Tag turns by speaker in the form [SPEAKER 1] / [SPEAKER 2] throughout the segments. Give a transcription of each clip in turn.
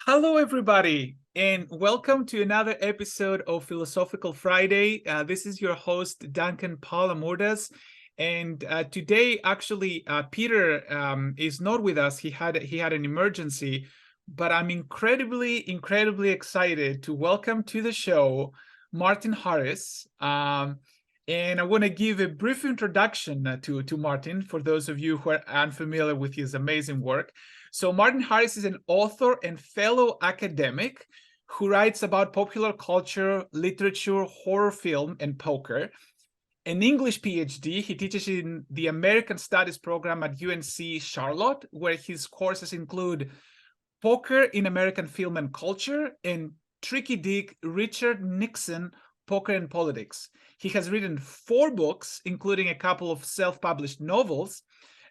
[SPEAKER 1] Hello, everybody, and welcome to another episode of Philosophical Friday. This is your host, Duncan Palamordas. And today, actually, Peter is not with us. He had an emergency, but I'm incredibly excited to welcome to the show Martin Harris. And I want to give a brief introduction to Martin for those of you who are unfamiliar with his amazing work. So Martin Harris is an author and fellow academic who writes about popular culture, literature, horror film, and poker. An English PhD, he teaches in the American Studies program at UNC Charlotte, where his courses include Poker in American Film and Culture and Tricky Dick, Richard Nixon, Poker and Politics. He has written 4 books, including a couple of self-published novels.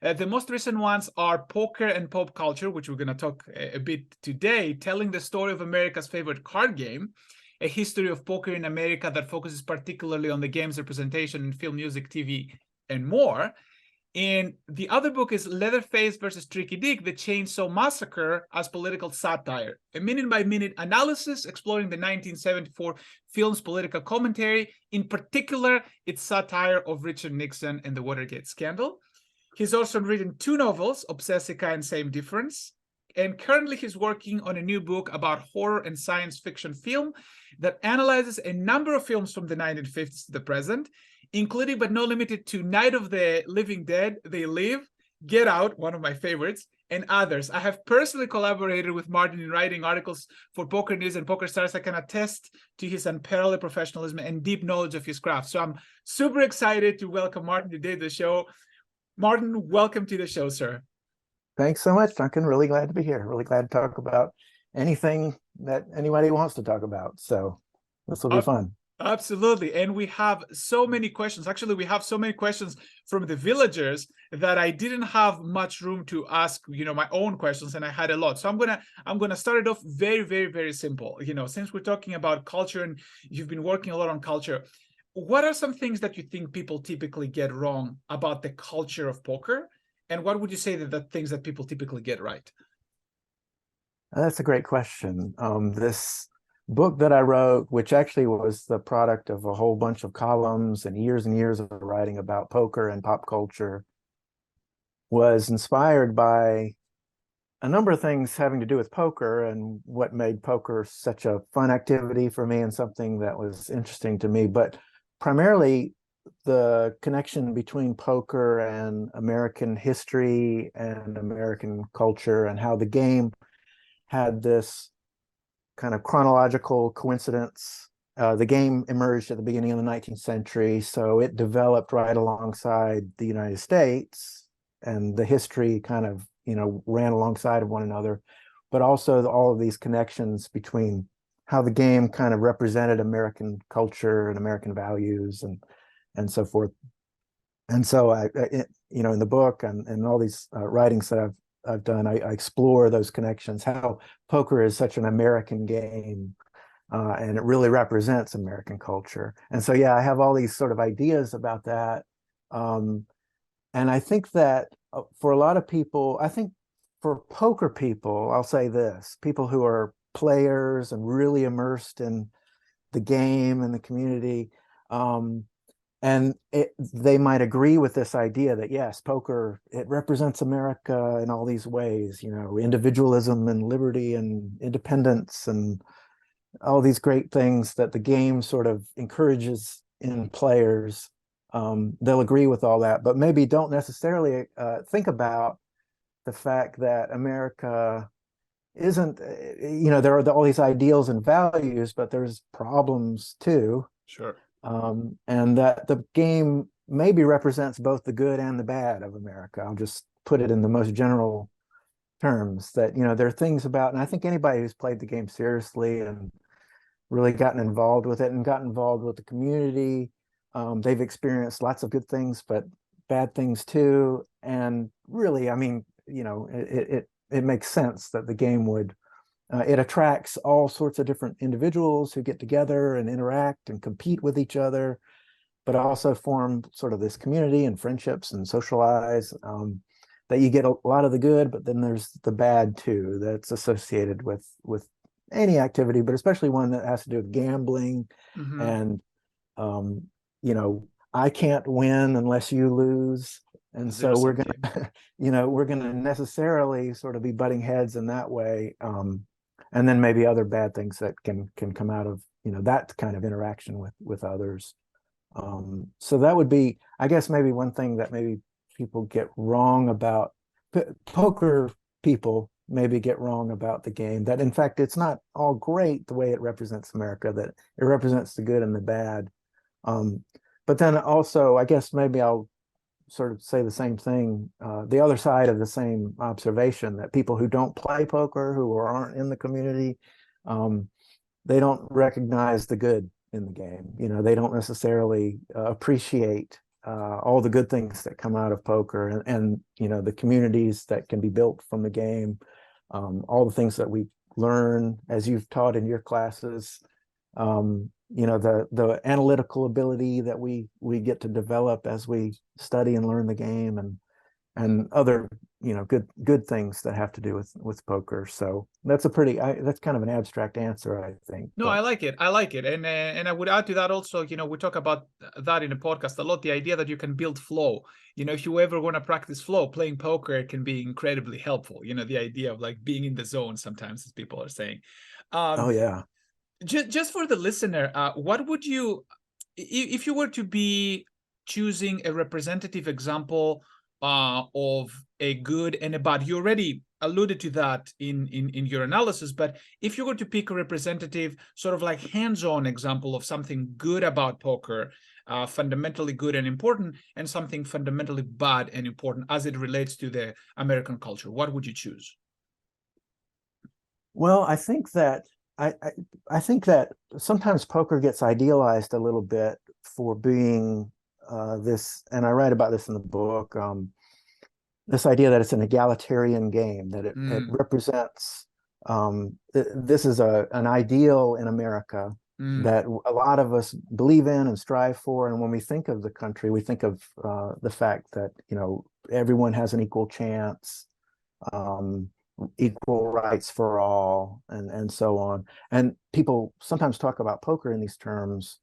[SPEAKER 1] The most recent ones are Poker and Pop Culture, which we're going to talk a bit today, telling the story of America's favorite card game, a history of poker in America that focuses particularly on the game's representation in film, music, TV, and more. And the other book is Leatherface versus Tricky Dick, The Chainsaw Massacre as Political Satire, a minute-by-minute analysis exploring the 1974 film's political commentary, in particular, its satire of Richard Nixon and the Watergate scandal. He's also written 2 novels, Obsessica and Same Difference, and currently he's working on a new book about horror and science fiction film that analyzes a number of films from the 1950s to the present, including but not limited to Night of the Living Dead, They Live, Get Out, one of my favorites, and others. I have personally collaborated with Martin in writing articles for Poker News and Poker Stars. I can attest to his unparalleled professionalism and deep knowledge of his craft. So I'm super excited to welcome Martin today to the show. Martin, welcome to the show, sir.
[SPEAKER 2] Thanks so much, Duncan. Really glad to be here. Really glad to talk about anything that anybody wants to talk about. So this will be fun.
[SPEAKER 1] Absolutely. And we have so many questions. Actually, we have so many questions from the villagers that I didn't have much room to ask, my own questions, and I had a lot. So I'm gonna start it off very simple. Since we're talking about culture and you've been working a lot on culture, what are some things that you think people typically get wrong about the culture of poker? And what would you say that the things that people typically get right?
[SPEAKER 2] That's a great question. This book that I wrote, which actually was the product of a whole bunch of columns and years of writing about poker and pop culture, was inspired by a number of things having to do with poker and what made poker such a fun activity for me and something that was interesting to me. But primarily the connection between poker and American history and American culture, and how the game had this kind of chronological coincidence. The game emerged at the beginning of the 19th century, so it developed right alongside the United States, and the history kind of, ran alongside of one another, but also all of these connections between how the game kind of represented American culture and American values and so forth. And so I in the book and all these writings that I've done, I explore those connections, how poker is such an American game, and it really represents American culture. And so, yeah, I have all these sort of ideas about that. And I think that for a lot of people, I think for poker people, I'll say this, people who are players and really immersed in the game and the community, and they might agree with this idea that, yes, poker, it represents America in all these ways, individualism and liberty and independence and all these great things that the game sort of encourages in players. They'll agree with all that, but maybe don't necessarily think about the fact that America isn't, there are all these ideals and values, but there's problems too.
[SPEAKER 1] Sure.
[SPEAKER 2] And that the game maybe represents both the good and the bad of America. I'll just put it in the most general terms, that, there are things about, and I think anybody who's played the game seriously and really gotten involved with it and gotten involved with the community, they've experienced lots of good things, but bad things too. And really, I mean, it makes sense that the game would, it attracts all sorts of different individuals who get together and interact and compete with each other, but also form sort of this community and friendships and socialize. that you get a lot of the good, but then there's the bad too that's associated with any activity, but especially one that has to do with gambling.
[SPEAKER 1] Hmm.
[SPEAKER 2] And um, you know, I can't win unless you lose. And
[SPEAKER 1] Zero
[SPEAKER 2] so we're
[SPEAKER 1] sum
[SPEAKER 2] gonna,
[SPEAKER 1] game.
[SPEAKER 2] we're gonna necessarily sort of be butting heads in that way. And then maybe other bad things that can come out of, that kind of interaction with others. So that would be, I guess, maybe one thing that maybe people get wrong about poker people maybe get wrong about the game, that in fact it's not all great the way it represents America, that it represents the good and the bad. Um, but then also, I guess maybe I'll sort of say the same thing, the other side of the same observation, that people who don't play poker, who aren't in the community, um, they don't recognize the good in the game. They don't necessarily appreciate all the good things that come out of poker, and the communities that can be built from the game, all the things that we learn as you've taught in your classes, the analytical ability that we get to develop as we study and learn the game, and other good things that have to do with poker. So that's that's kind of an abstract answer, I think,
[SPEAKER 1] No, I
[SPEAKER 2] but
[SPEAKER 1] like it. I like it. And I would add to that also, we talk about that in the podcast a lot, the idea that you can build flow. If you ever want to practice flow, playing poker can be incredibly helpful. The idea of like being in the zone sometimes, as people are saying.
[SPEAKER 2] oh
[SPEAKER 1] Um,
[SPEAKER 2] yeah.
[SPEAKER 1] just for the listener, what would you, if you were to be choosing a representative example of a good and a bad? You already alluded to that in your analysis, but if you were to pick a representative, sort of like hands-on example of something good about poker, fundamentally good and important, and something fundamentally bad and important as it relates to the American culture, what would you choose?
[SPEAKER 2] Well, I think that I think that sometimes poker gets idealized a little bit for being this, and I write about this in the book. This idea that it's an egalitarian game, that it
[SPEAKER 1] Mm,
[SPEAKER 2] represents, this is an ideal in America
[SPEAKER 1] mm,
[SPEAKER 2] that a lot of us believe in and strive for. And when we think of the country, we think of the fact that everyone has an equal chance, um, equal rights for all, and so on. And people sometimes talk about poker in these terms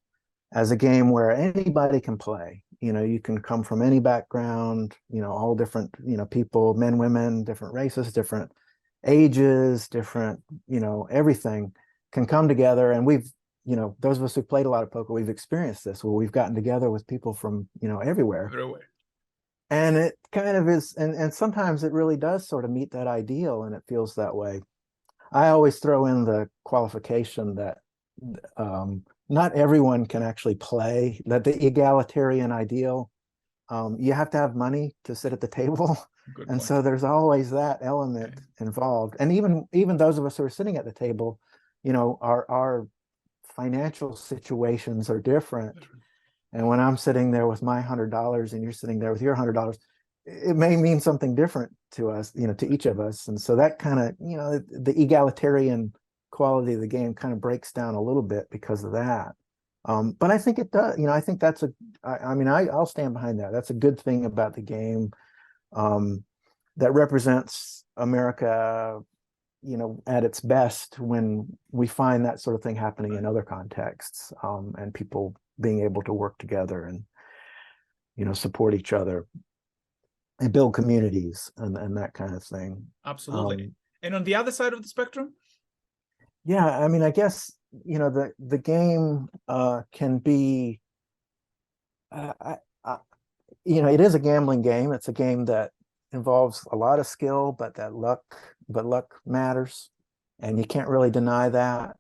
[SPEAKER 2] as a game where anybody can play. You can come from any background, all different, people, men, women, different races, different ages, different, everything can come together. And those of us who've played a lot of poker, we've experienced this, where we've gotten together with people from, everywhere.
[SPEAKER 1] everywhere.
[SPEAKER 2] And it kind of is, and sometimes it really does sort of meet that ideal, and it feels that way. I always throw in the qualification that not everyone can actually play, that the egalitarian ideal, you have to have money to sit at the table.
[SPEAKER 1] Good
[SPEAKER 2] And
[SPEAKER 1] point.
[SPEAKER 2] so there's always that
[SPEAKER 1] Okay.
[SPEAKER 2] element involved. And even those of us who are sitting at the table, our financial situations are different. And when I'm sitting there with my $100 and you're sitting there with your $100, it may mean something different to us, to each of us. And so that kind of, the egalitarian quality of the game kind of breaks down a little bit because of that. But I think it does, I think I'll stand behind that. That's a good thing about the game, that represents America, at its best, when we find that sort of thing happening in other contexts, and people being able to work together and, support each other and build communities, and that kind of thing.
[SPEAKER 1] Absolutely.
[SPEAKER 2] Um,
[SPEAKER 1] And on the other side of the spectrum?
[SPEAKER 2] yeah, I mean, I guess, the game can be, uh, I, I, it is a gambling game. It's a game that involves a lot of skill, but luck matters, and you can't really deny that.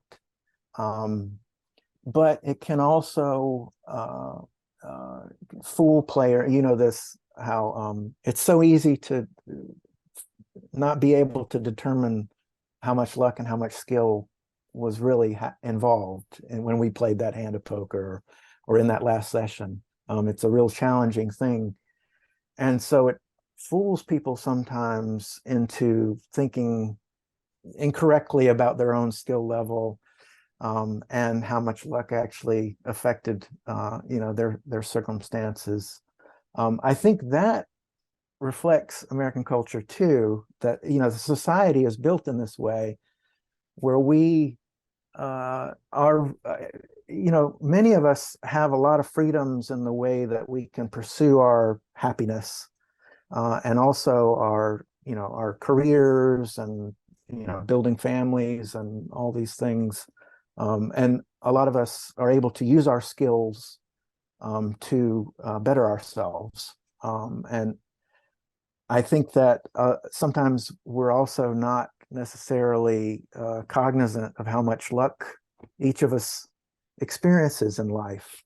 [SPEAKER 2] Um, but it can also uh, fool player. This how it's so easy to not be able to determine how much luck and how much skill was really involved. And when we played that hand of poker, or in that last session, it's a real challenging thing. And so it fools people sometimes into thinking incorrectly about their own skill level, and how much luck actually affected, their circumstances. I think that reflects American culture too, that, the society is built in this way where we are, many of us have a lot of freedoms in the way that we can pursue our happiness, and also our careers, and, building families and all these things. And a lot of us are able to use our skills to better ourselves. And I think that sometimes we're also not necessarily cognizant of how much luck each of us experiences in life.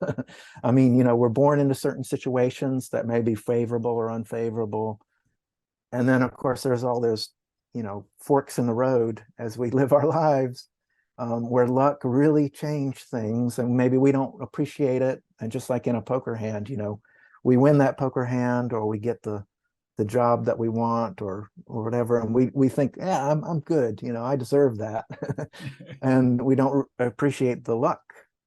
[SPEAKER 2] I mean, we're born into certain situations that may be favorable or unfavorable. And then, of course, there's all those, forks in the road as we live our lives, where luck really changed things, and maybe we don't appreciate it. And just like in a poker hand, we win that poker hand, or we get the job that we want, or whatever, and we think, yeah, I'm good, I deserve that. And we don't appreciate the luck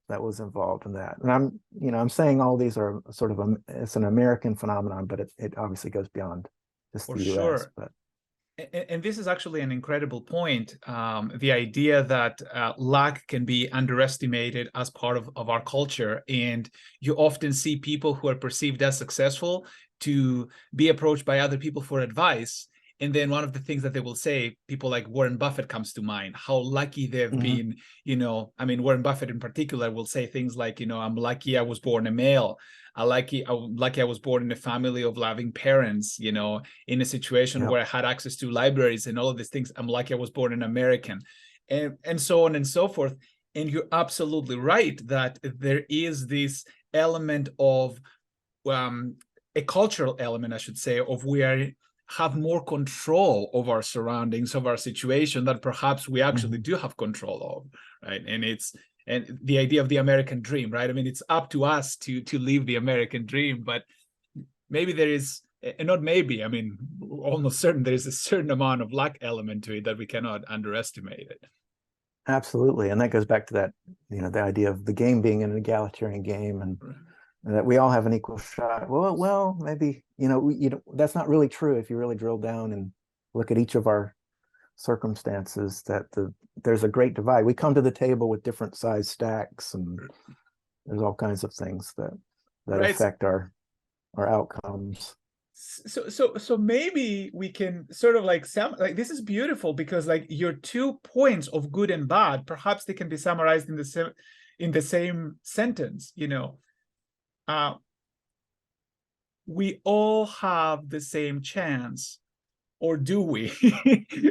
[SPEAKER 2] that was involved in that. And I'm saying all these are sort of it's an American phenomenon, but it obviously goes beyond just
[SPEAKER 1] For
[SPEAKER 2] the US.
[SPEAKER 1] sure.
[SPEAKER 2] But
[SPEAKER 1] And this is actually an incredible point. The idea that luck can be underestimated as part of our culture. And you often see people who are perceived as successful to be approached by other people for advice. And then one of the things that they will say, people like Warren Buffett comes to mind, how lucky they've been. I mean, Warren Buffett in particular will say things like, I'm lucky I was born a male. I'm lucky I was born in a family of loving parents, in a situation where I had access to libraries and all of these things. I'm lucky I was born an American, and so on and so forth. And you're absolutely right that there is this element of a cultural element, I should say, of we have more control of our surroundings, of our situation, that perhaps we actually do have control of, right? And the idea of the American dream, right? I mean, it's up to us to live the American dream, but maybe there is, and not maybe, I mean, almost certain there is a certain amount of luck element to it that we cannot underestimate it.
[SPEAKER 2] Absolutely. And that goes back to that, the idea of the game being an egalitarian game, and that we all have an equal shot. Well, maybe, that's not really true if you really drill down and look at each of our circumstances, that there's a great divide. We come to the table with different size stacks, and there's all kinds of things that
[SPEAKER 1] right.
[SPEAKER 2] affect our outcomes.
[SPEAKER 1] So maybe we can sort of like this is beautiful, because like your 2 points of good and bad, perhaps they can be summarized in the same sentence. We all have the same chance, or do we?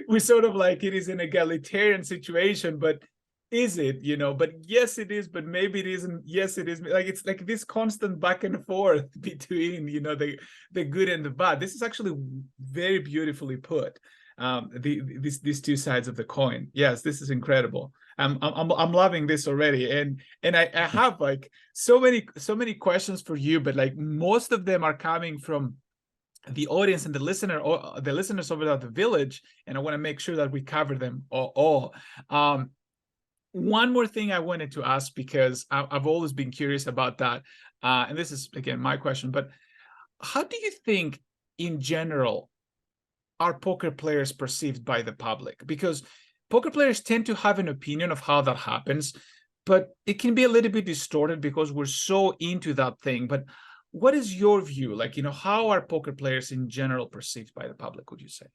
[SPEAKER 1] We sort of like, it is an egalitarian situation, but is it? But yes, it is, but maybe it isn't. Yes, it is. Like, it's like this constant back and forth between, the good and the bad. This is actually very beautifully put. These 2 sides of the coin. Yes, this is incredible. I'm loving this already, and I have like so many questions for you, but like most of them are coming from the audience and the listeners over at the village, and I want to make sure that we cover them all. One more thing I wanted to ask, because I've always been curious about that, and this is again my question, but how do you think in general are poker players perceived by the public? Because poker players tend to have an opinion of how that happens, but it can be a little bit distorted because we're so into that thing. But what is your view? Like, how are poker players in general perceived by the public, would you say?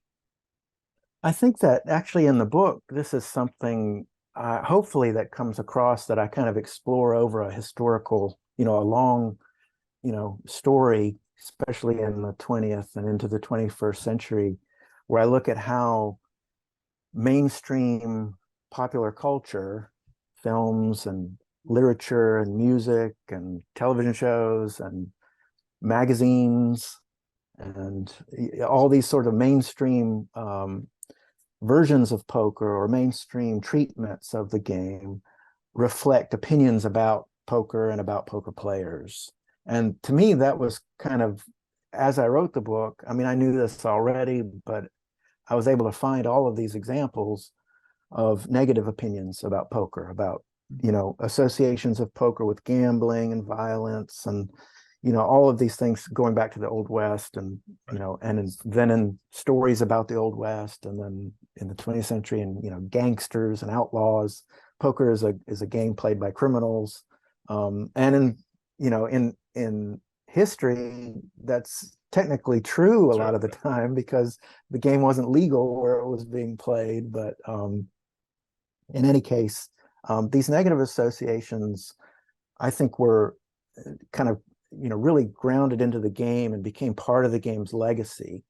[SPEAKER 2] I think that actually in the book, this is something hopefully that comes across, that I kind of explore over a historical, a long, story, especially in the 20th and into the 21st century, where I look at how mainstream popular culture, films and literature and music and television shows and magazines and all these sort of mainstream versions of poker, or mainstream treatments of the game, reflect opinions about poker and about poker players. And to me, that was kind of, as I wrote the book, I mean, I knew this already, but I was able to find all of these examples of negative opinions about poker, about, associations of poker with gambling and violence, and, all of these things going back to the Old West, and then in stories about the Old West, and then in the 20th century, and gangsters and outlaws. Poker is a game played by criminals, and in history, that's technically true a lot of the time, because the game wasn't legal where it was being played. But in any case, these negative associations, I think, were kind of really grounded into the game and became part of the game's legacy.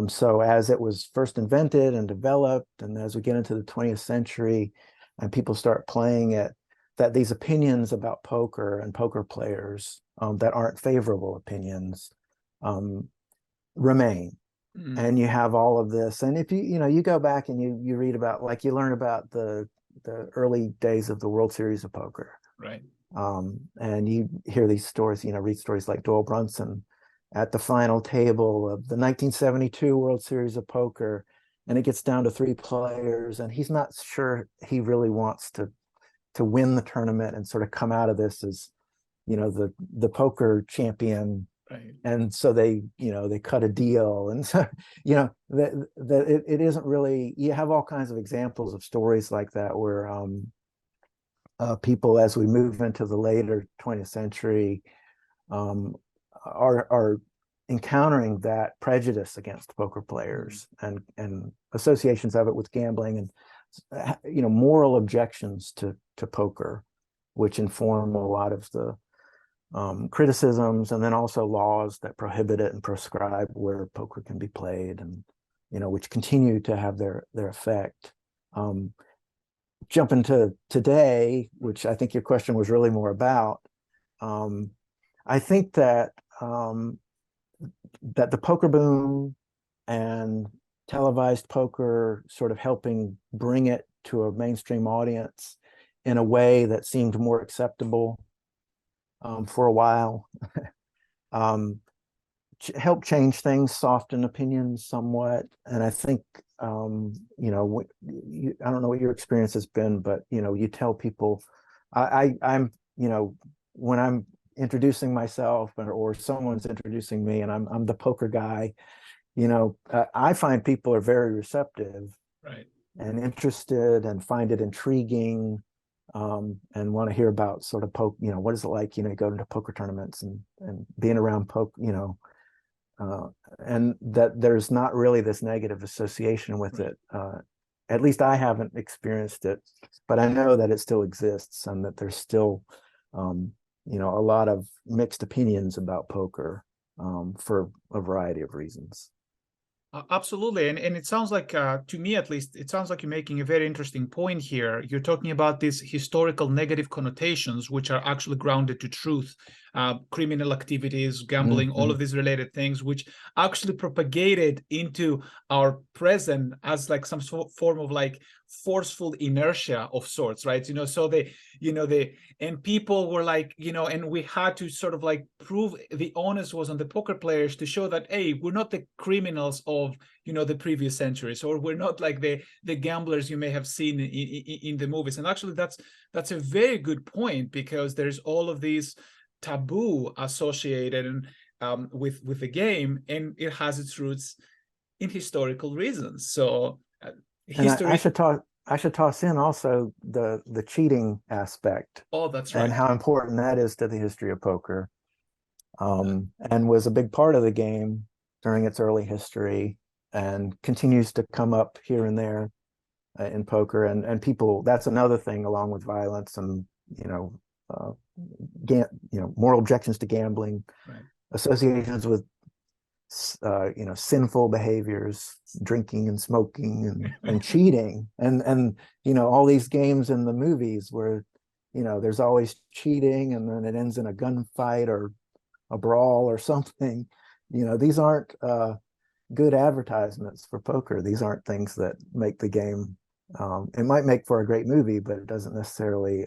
[SPEAKER 2] So as it was first invented and developed, and as we get into the 20th century and people start playing it, that these opinions about poker and poker players that aren't favorable opinions remain. And you have all of this. And if you go back and you read about, like, you learn about the early days of the World Series of Poker.
[SPEAKER 1] Right.
[SPEAKER 2] And you hear these stories, read stories like Doyle Brunson at the final table of the 1972 World Series of Poker, and it gets down to 3 players, and he's not sure he really wants to win the tournament and sort of come out of this as, the poker champion.
[SPEAKER 1] Right. And
[SPEAKER 2] so they cut a deal. And so, it isn't really, you have all kinds of examples of stories like that where people, as we move into the later 20th century, are encountering that prejudice against poker players and associations of it with gambling, and moral objections to poker, which inform a lot of the criticisms, and then also laws that prohibit it and prescribe where poker can be played, and which continue to have their effect. Jump into today, which I think your question was really more about. I think that the poker boom and televised poker sort of helping bring it to a mainstream audience in a way that seemed more acceptable for a while, helped change things, soften opinions somewhat. And I think, I don't know what your experience has been, but, you tell people, I'm, when I'm introducing myself, or someone's introducing me and I'm the poker guy, I find people are very receptive,
[SPEAKER 1] right,
[SPEAKER 2] and interested, and find it intriguing, and want to hear about sort of poker, what is it like, go to poker tournaments and being around poker, and that there's not really this negative association with it. At least I haven't experienced it, but I know that it still exists, and that there's still, a lot of mixed opinions about poker for a variety of reasons.
[SPEAKER 1] Absolutely. And it sounds like, to me at least, it sounds like you're making a very interesting point here. You're talking about these historical negative connotations, which are actually grounded to truth, criminal activities, gambling, all of these related things, which actually propagated into our present as like some form of like forceful inertia of sorts, right? So and people were like, and we had to sort of like prove the onus was on the poker players to show that, hey, we're not the criminals of, the previous centuries, or we're not like the gamblers you may have seen in the movies. And actually that's a very good point, because there's all of these taboo associated with the game, and it has its roots in historical reasons. So history.
[SPEAKER 2] And I should toss in also the cheating aspect.
[SPEAKER 1] Oh, that's right.
[SPEAKER 2] And how important that is to the history of poker, and was a big part of the game during its early history, and continues to come up here and there in poker. And people, that's another thing, along with violence and moral objections to gambling,
[SPEAKER 1] right,
[SPEAKER 2] associations with sinful behaviors, drinking and smoking and cheating, and all these games in the movies where there's always cheating, and then it ends in a gunfight or a brawl or something. These aren't good advertisements for poker. These aren't things that make the game. It might make for a great movie, but it doesn't necessarily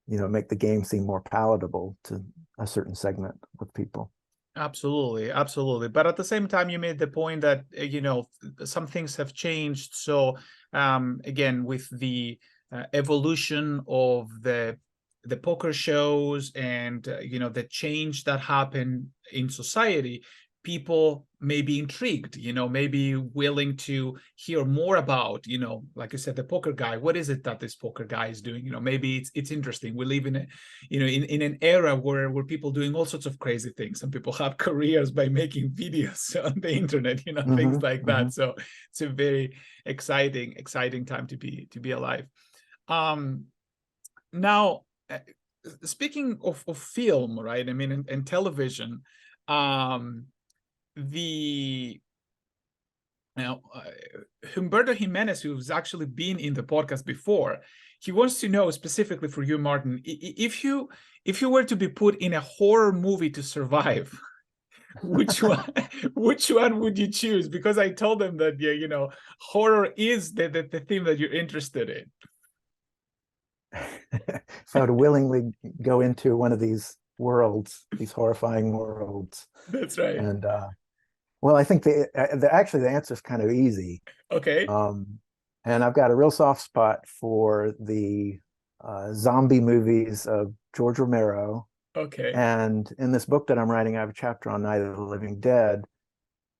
[SPEAKER 2] make the game seem more palatable to a certain segment of people.
[SPEAKER 1] Absolutely, absolutely. But at the same time, you made the point that, some things have changed. So again, with the evolution of the the poker shows and the change that happened in society, people may be intrigued, maybe willing to hear more about, like you said, the poker guy. What is it that this poker guy is doing? Maybe it's interesting. We live in a, in an era where people doing all sorts of crazy things. Some people have careers by making videos on the internet, things like that. So it's a very exciting time to be alive. Now, speaking of film, right? I mean, and television, Humberto Jimenez, who's actually been in the podcast before, he wants to know specifically for you, Martin, if you were to be put in a horror movie to survive, which one would you choose? Because I told them that horror is the theme that you're interested in.
[SPEAKER 2] If I would willingly go into one of these worlds, these horrifying worlds.
[SPEAKER 1] That's right.
[SPEAKER 2] And well, I think actually the answer is kind of easy.
[SPEAKER 1] Okay.
[SPEAKER 2] And I've got a real soft spot for the zombie movies of George Romero.
[SPEAKER 1] Okay.
[SPEAKER 2] And in this book that I'm writing, I have a chapter on Night of the Living Dead.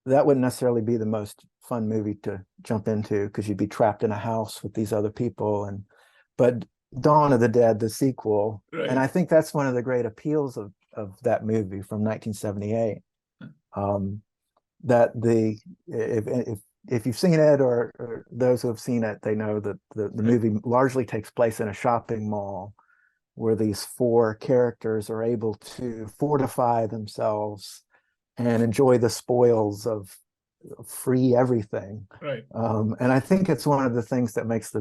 [SPEAKER 2] That wouldn't necessarily be the most fun movie to jump into because you'd be trapped in a house with these other people. But Dawn of the Dead, the sequel, right. And I think that's one of the great appeals of that movie from 1978. That if you've seen it or those who have seen it, they know that the movie largely takes place in a shopping mall where these four characters are able to fortify themselves and enjoy the spoils of free everything.
[SPEAKER 1] Right.
[SPEAKER 2] And I think it's one of the things that makes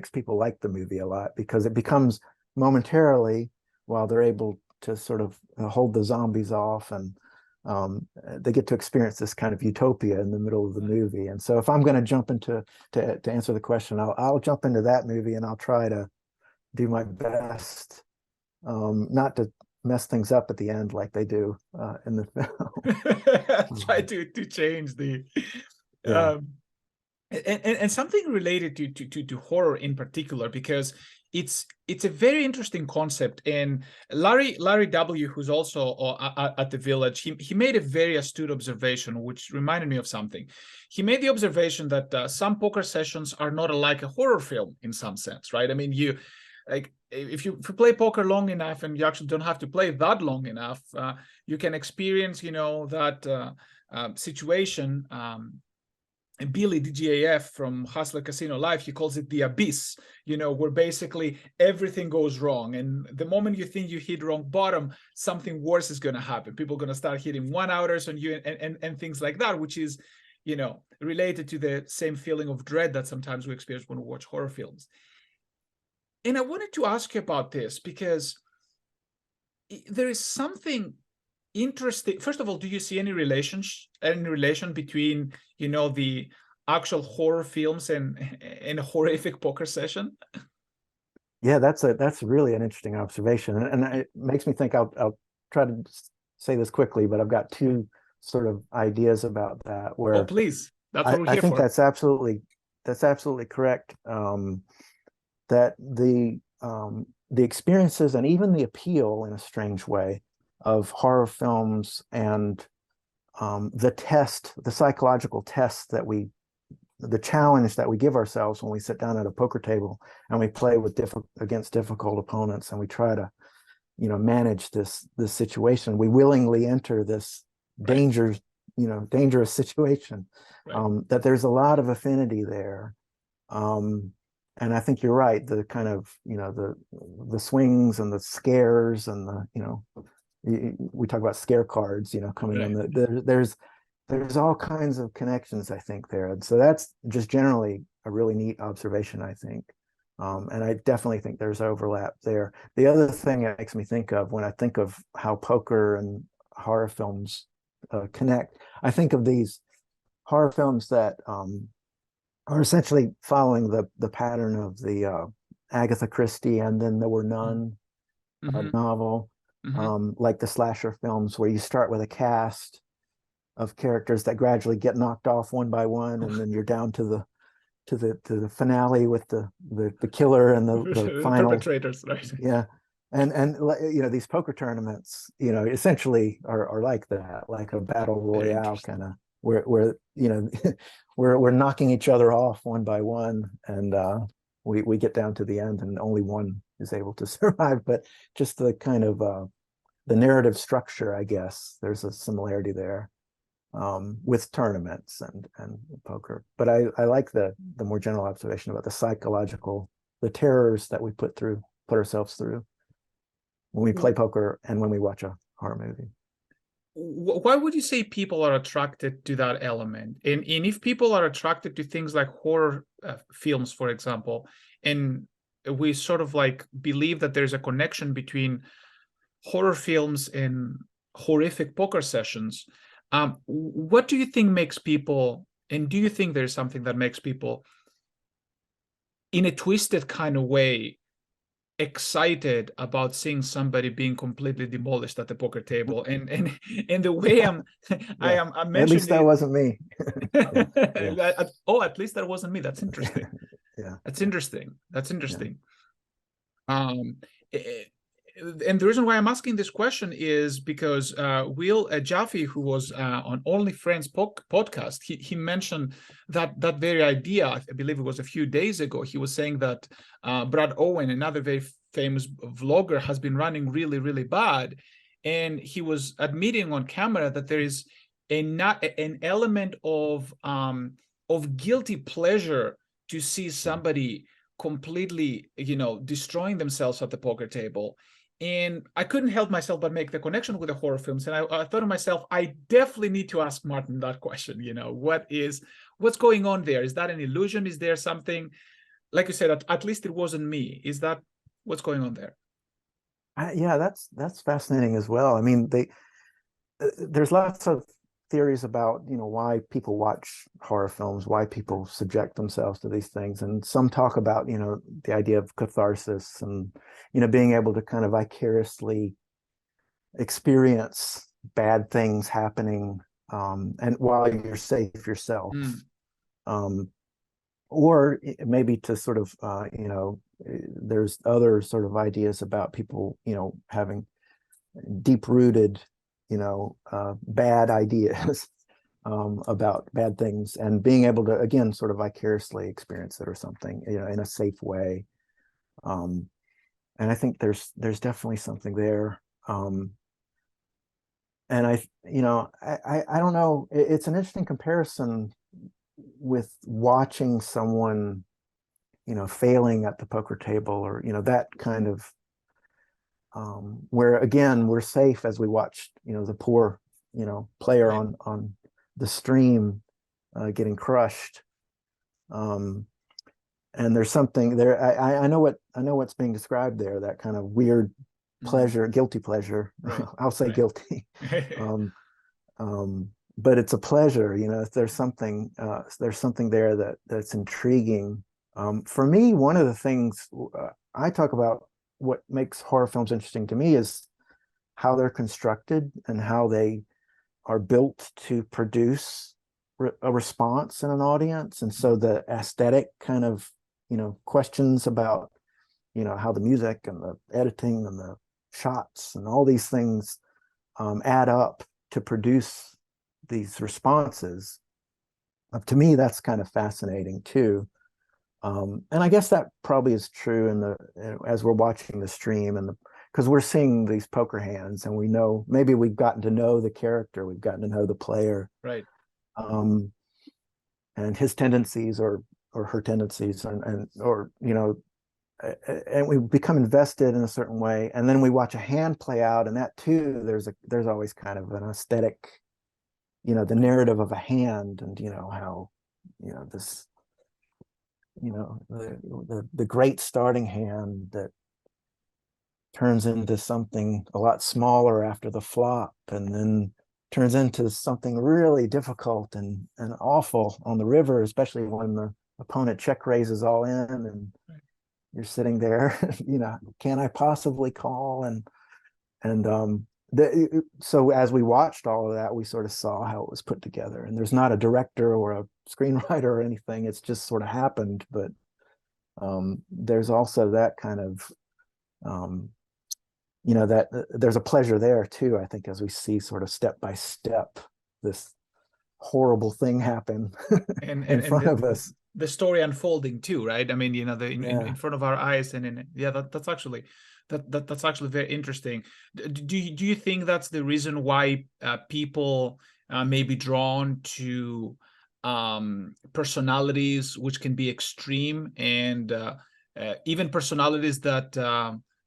[SPEAKER 2] people like the movie a lot, because it becomes momentarily, while they're able to sort of hold the zombies off, and they get to experience this kind of utopia in the middle of the movie. And so if I'm going to jump into to answer the question, I'll jump into that movie, and I'll try to do my best not to mess things up at the end like they do in the film.
[SPEAKER 1] Try to change the and something related to horror in particular, because it's a very interesting concept. And Larry W., who's also at the Village, he made a very astute observation, which reminded me of something. He made the observation that some poker sessions are not alike a horror film in some sense, right? I mean, if you play poker long enough, and you actually don't have to play that long enough, you can experience, that situation. Billy DGAF from Hustler Casino Live, he calls it the abyss, where basically everything goes wrong. And the moment you think you hit wrong bottom, something worse is going to happen. People are going to start hitting one-outers on you and things like that, which is, related to the same feeling of dread that sometimes we experience when we watch horror films. And I wanted to ask you about this because there is something interesting. First of all, do you see any relation between the actual horror films and a horrific poker session?
[SPEAKER 2] Yeah, that's really an interesting observation, and it makes me think. I'll try to say this quickly, but I've got two sort of ideas about that. Where,
[SPEAKER 1] oh, please, that's what we're here for.
[SPEAKER 2] I think that's absolutely correct. That the experiences and even the appeal, in a strange way, of horror films and the psychological test the challenge that we give ourselves when we sit down at a poker table and we play against difficult opponents, and we try to, manage this situation. We willingly enter this dangerous situation. Right. That there's a lot of affinity there. And I think you're right. The kind of, the swings and the scares and we talk about scare cards, coming in. There's all kinds of connections, I think, there. And so that's just generally a really neat observation, I think. And I definitely think there's overlap there. The other thing it makes me think of when I think of how poker and horror films connect, I think of these horror films that are essentially following the pattern of the Agatha Christie and Then There Were None novel, like the slasher films, where you start with a cast of characters that gradually get knocked off one by one, and then you're down to the finale with the killer and the final
[SPEAKER 1] perpetrators, right?
[SPEAKER 2] Yeah, these poker tournaments, essentially are like that, like a battle
[SPEAKER 1] Very
[SPEAKER 2] royale
[SPEAKER 1] interesting.
[SPEAKER 2] kind of, where we're knocking each other off one by one, and we get down to the end and only one is able to survive. But just the kind of the narrative structure, I guess there's a similarity there with tournaments and poker. But I like the more general observation about the psychological, the terrors that we put ourselves through when we play poker and when we watch a horror movie.
[SPEAKER 1] Why would you say people are attracted to that element? And if people are attracted to things like horror films, for example, and we sort of like believe that there's a connection between horror films and horrific poker sessions, what do you think makes people, and do you think there's something that makes people, in a twisted kind of way, excited about seeing somebody being completely demolished at the poker table? And the way I'm
[SPEAKER 2] Yeah,
[SPEAKER 1] I'm
[SPEAKER 2] at least that
[SPEAKER 1] mentioning
[SPEAKER 2] wasn't me. Yeah, yeah.
[SPEAKER 1] oh, at least that wasn't me. That's interesting.
[SPEAKER 2] Yeah,
[SPEAKER 1] That's interesting. That's
[SPEAKER 2] yeah.
[SPEAKER 1] interesting. Um, and the reason why I'm asking this question is because Will Jaffe, who was on Only Friends podcast, he mentioned that very idea. I believe it was a few days ago. He was saying that Brad Owen, another very famous vlogger, has been running really, really bad, and he was admitting on camera that there is an element of guilty pleasure to see somebody completely, destroying themselves at the poker table. And I couldn't help myself but make the connection with the horror films. And I thought to myself, I definitely need to ask Martin that question. What's going on there? Is that an illusion? Is there something, like you said, at least it wasn't me? Is that what's going on there?
[SPEAKER 2] Yeah, that's fascinating as well. I mean, there's lots of theories about why people watch horror films, why people subject themselves to these things, and some talk about the idea of catharsis and being able to kind of vicariously experience bad things happening, and while you're safe yourself. Um, or maybe to sort of there's other sort of ideas about people having deep rooted bad ideas about bad things, and being able to again sort of vicariously experience it or something in a safe way. And I think there's definitely something there. And I don't know, it's an interesting comparison with watching someone failing at the poker table, or that kind of where again we're safe as we watch the poor player
[SPEAKER 1] Right.
[SPEAKER 2] on the stream getting crushed. And there's something there. I know what's being described there, that kind of weird pleasure, guilty pleasure.
[SPEAKER 1] Right.
[SPEAKER 2] I'll say
[SPEAKER 1] Right.
[SPEAKER 2] guilty. But it's a pleasure. There's something there that's intriguing. For me, one of the things I talk about, what makes horror films interesting to me, is how they're constructed and how they are built to produce a response in an audience. And so the aesthetic kind of questions about how the music and the editing and the shots and all these things add up to produce these responses. To me, that's kind of fascinating too. And I guess that probably is true as we're watching the stream, because we're seeing these poker hands, and we know, maybe we've gotten to know the character, we've gotten to know the player,
[SPEAKER 1] Right.
[SPEAKER 2] and his tendencies or her tendencies, and we become invested in a certain way, and then we watch a hand play out, and that too, there's always kind of an aesthetic, the narrative of a hand, and how this the great starting hand that turns into something a lot smaller after the flop, and then turns into something really difficult and awful on the river, especially when the opponent check raises all in, and you're sitting there, can I possibly call? So as we watched all of that, we sort of saw how it was put together, and there's not a director or a screenwriter or anything. It's just sort of happened. But there's also that kind of that there's a pleasure there too, I think, as we see sort of step by step this horrible thing happen
[SPEAKER 1] and
[SPEAKER 2] in
[SPEAKER 1] and and
[SPEAKER 2] front of us.
[SPEAKER 1] the story unfolding too, right? I mean, in
[SPEAKER 2] Yeah.
[SPEAKER 1] front of our eyes, and yeah, that's actually that's actually very interesting. Do you think that's the reason why people may be drawn to personalities which can be extreme, and even personalities that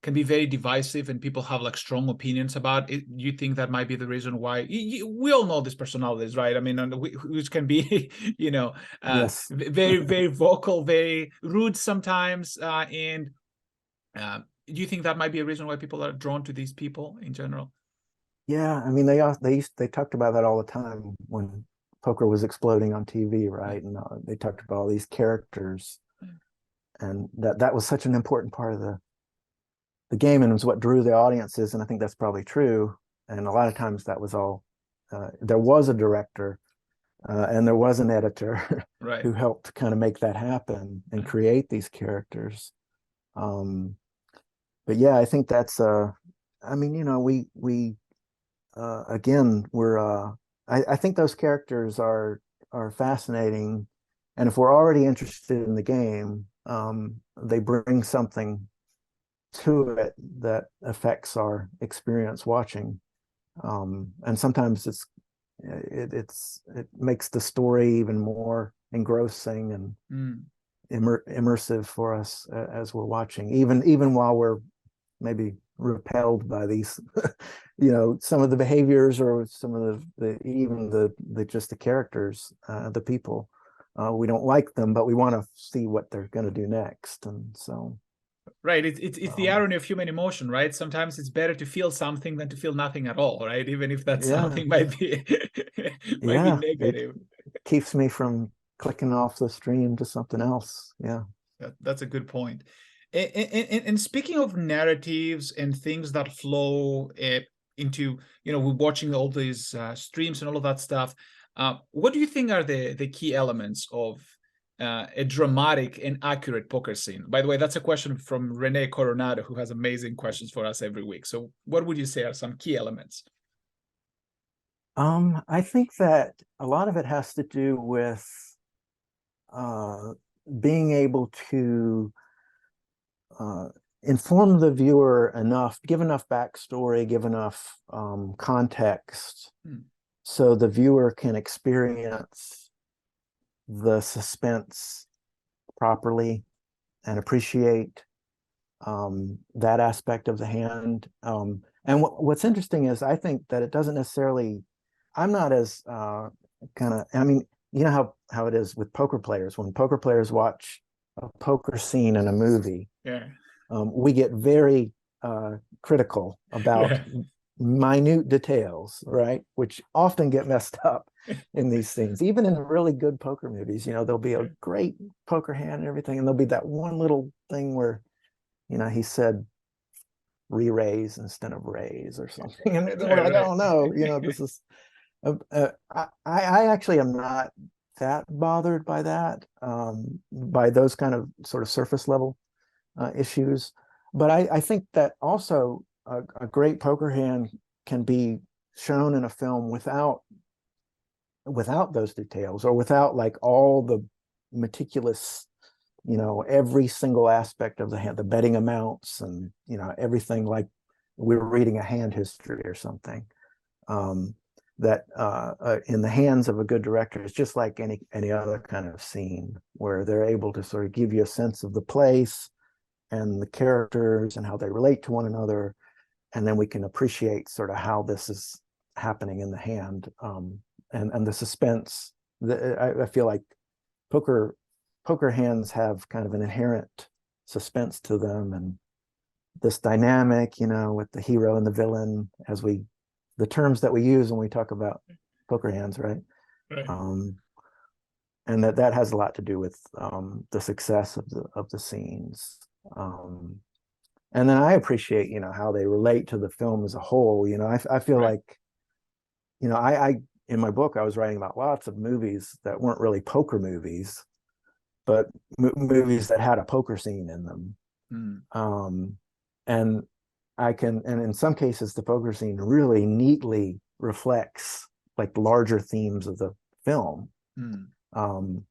[SPEAKER 1] can be very divisive, and people have like strong opinions about it? You think that might be the reason why we all know these personalities, right? I mean, which can be,
[SPEAKER 2] Yes.
[SPEAKER 1] very, very vocal, very rude sometimes. And do you think that might be a reason why people are drawn to these people in general?
[SPEAKER 2] Yeah, I mean, they talked about that all the time when poker was exploding on TV, right? And they talked about all these characters, and that was such an important part of the game, and it was what drew the audiences. And I think that's probably true. And a lot of times that was all. There was a director, and there was an editor
[SPEAKER 1] Right.
[SPEAKER 2] who helped kind of make that happen and create these characters. But yeah, I think that's I mean, we again, we're I think those characters are fascinating, and if we're already interested in the game, they bring something to it that affects our experience watching. And sometimes it makes the story even more engrossing and immersive for us as we're watching, even while we're maybe repelled by these some of the behaviors, or some of the just the characters, the people. We don't like them, but we want to see what they're going to do next. And so
[SPEAKER 1] Right. It's the irony of human emotion, right? Sometimes it's better to feel something than to feel nothing at all, right? Even if that
[SPEAKER 2] yeah,
[SPEAKER 1] something might be might be
[SPEAKER 2] yeah, it
[SPEAKER 1] negative.
[SPEAKER 2] keeps me from clicking off the stream to something else. Yeah.
[SPEAKER 1] That's a good point. And speaking of narratives and things that flow into, we're watching all these streams and all of that stuff. What do you think are the key elements of a dramatic and accurate poker scene? By the way, that's a question from Rene Coronado, who has amazing questions for us every week. So what would you say are some key elements?
[SPEAKER 2] I think that a lot of it has to do with uh, being able to uh, inform the viewer enough, give enough backstory, give enough context, so the viewer can experience the suspense properly and appreciate that aspect of the hand. And what's interesting is I think that it doesn't necessarily, I'm not as I mean, you know how it is with poker players. When poker players watch a poker scene in a movie,
[SPEAKER 1] Yeah.
[SPEAKER 2] we get very critical about
[SPEAKER 1] Yeah.
[SPEAKER 2] minute details, right? Which often get messed up in these scenes. Even in really good poker movies, there'll be a great poker hand and everything, and there'll be that one little thing where, he said re-raise instead of raise or something. And we're like, oh no, this is, I actually am not that bothered by that, by those kind of sort of surface level issues. But I think that also a great poker hand can be shown in a film without those details, or without like all the meticulous, every single aspect of the hand, the betting amounts, and everything, like we were reading a hand history or something. That in the hands of a good director is just like any other kind of scene, where they're able to sort of give you a sense of the place and the characters and how they relate to one another, and then we can appreciate sort of how this is happening in the hand, and the suspense. I feel like poker hands have kind of an inherent suspense to them, and this dynamic, with the hero and the villain, as the terms that we use when we talk about poker hands, right?
[SPEAKER 1] Right.
[SPEAKER 2] And that has a lot to do with the success of the scenes. And then I appreciate, how they relate to the film as a whole. I feel
[SPEAKER 1] Right.
[SPEAKER 2] like, I in my book, I was writing about lots of movies that weren't really poker movies, but movies that had a poker scene in them. And I can, and in some cases, the poker scene really neatly reflects like larger themes of the film, um,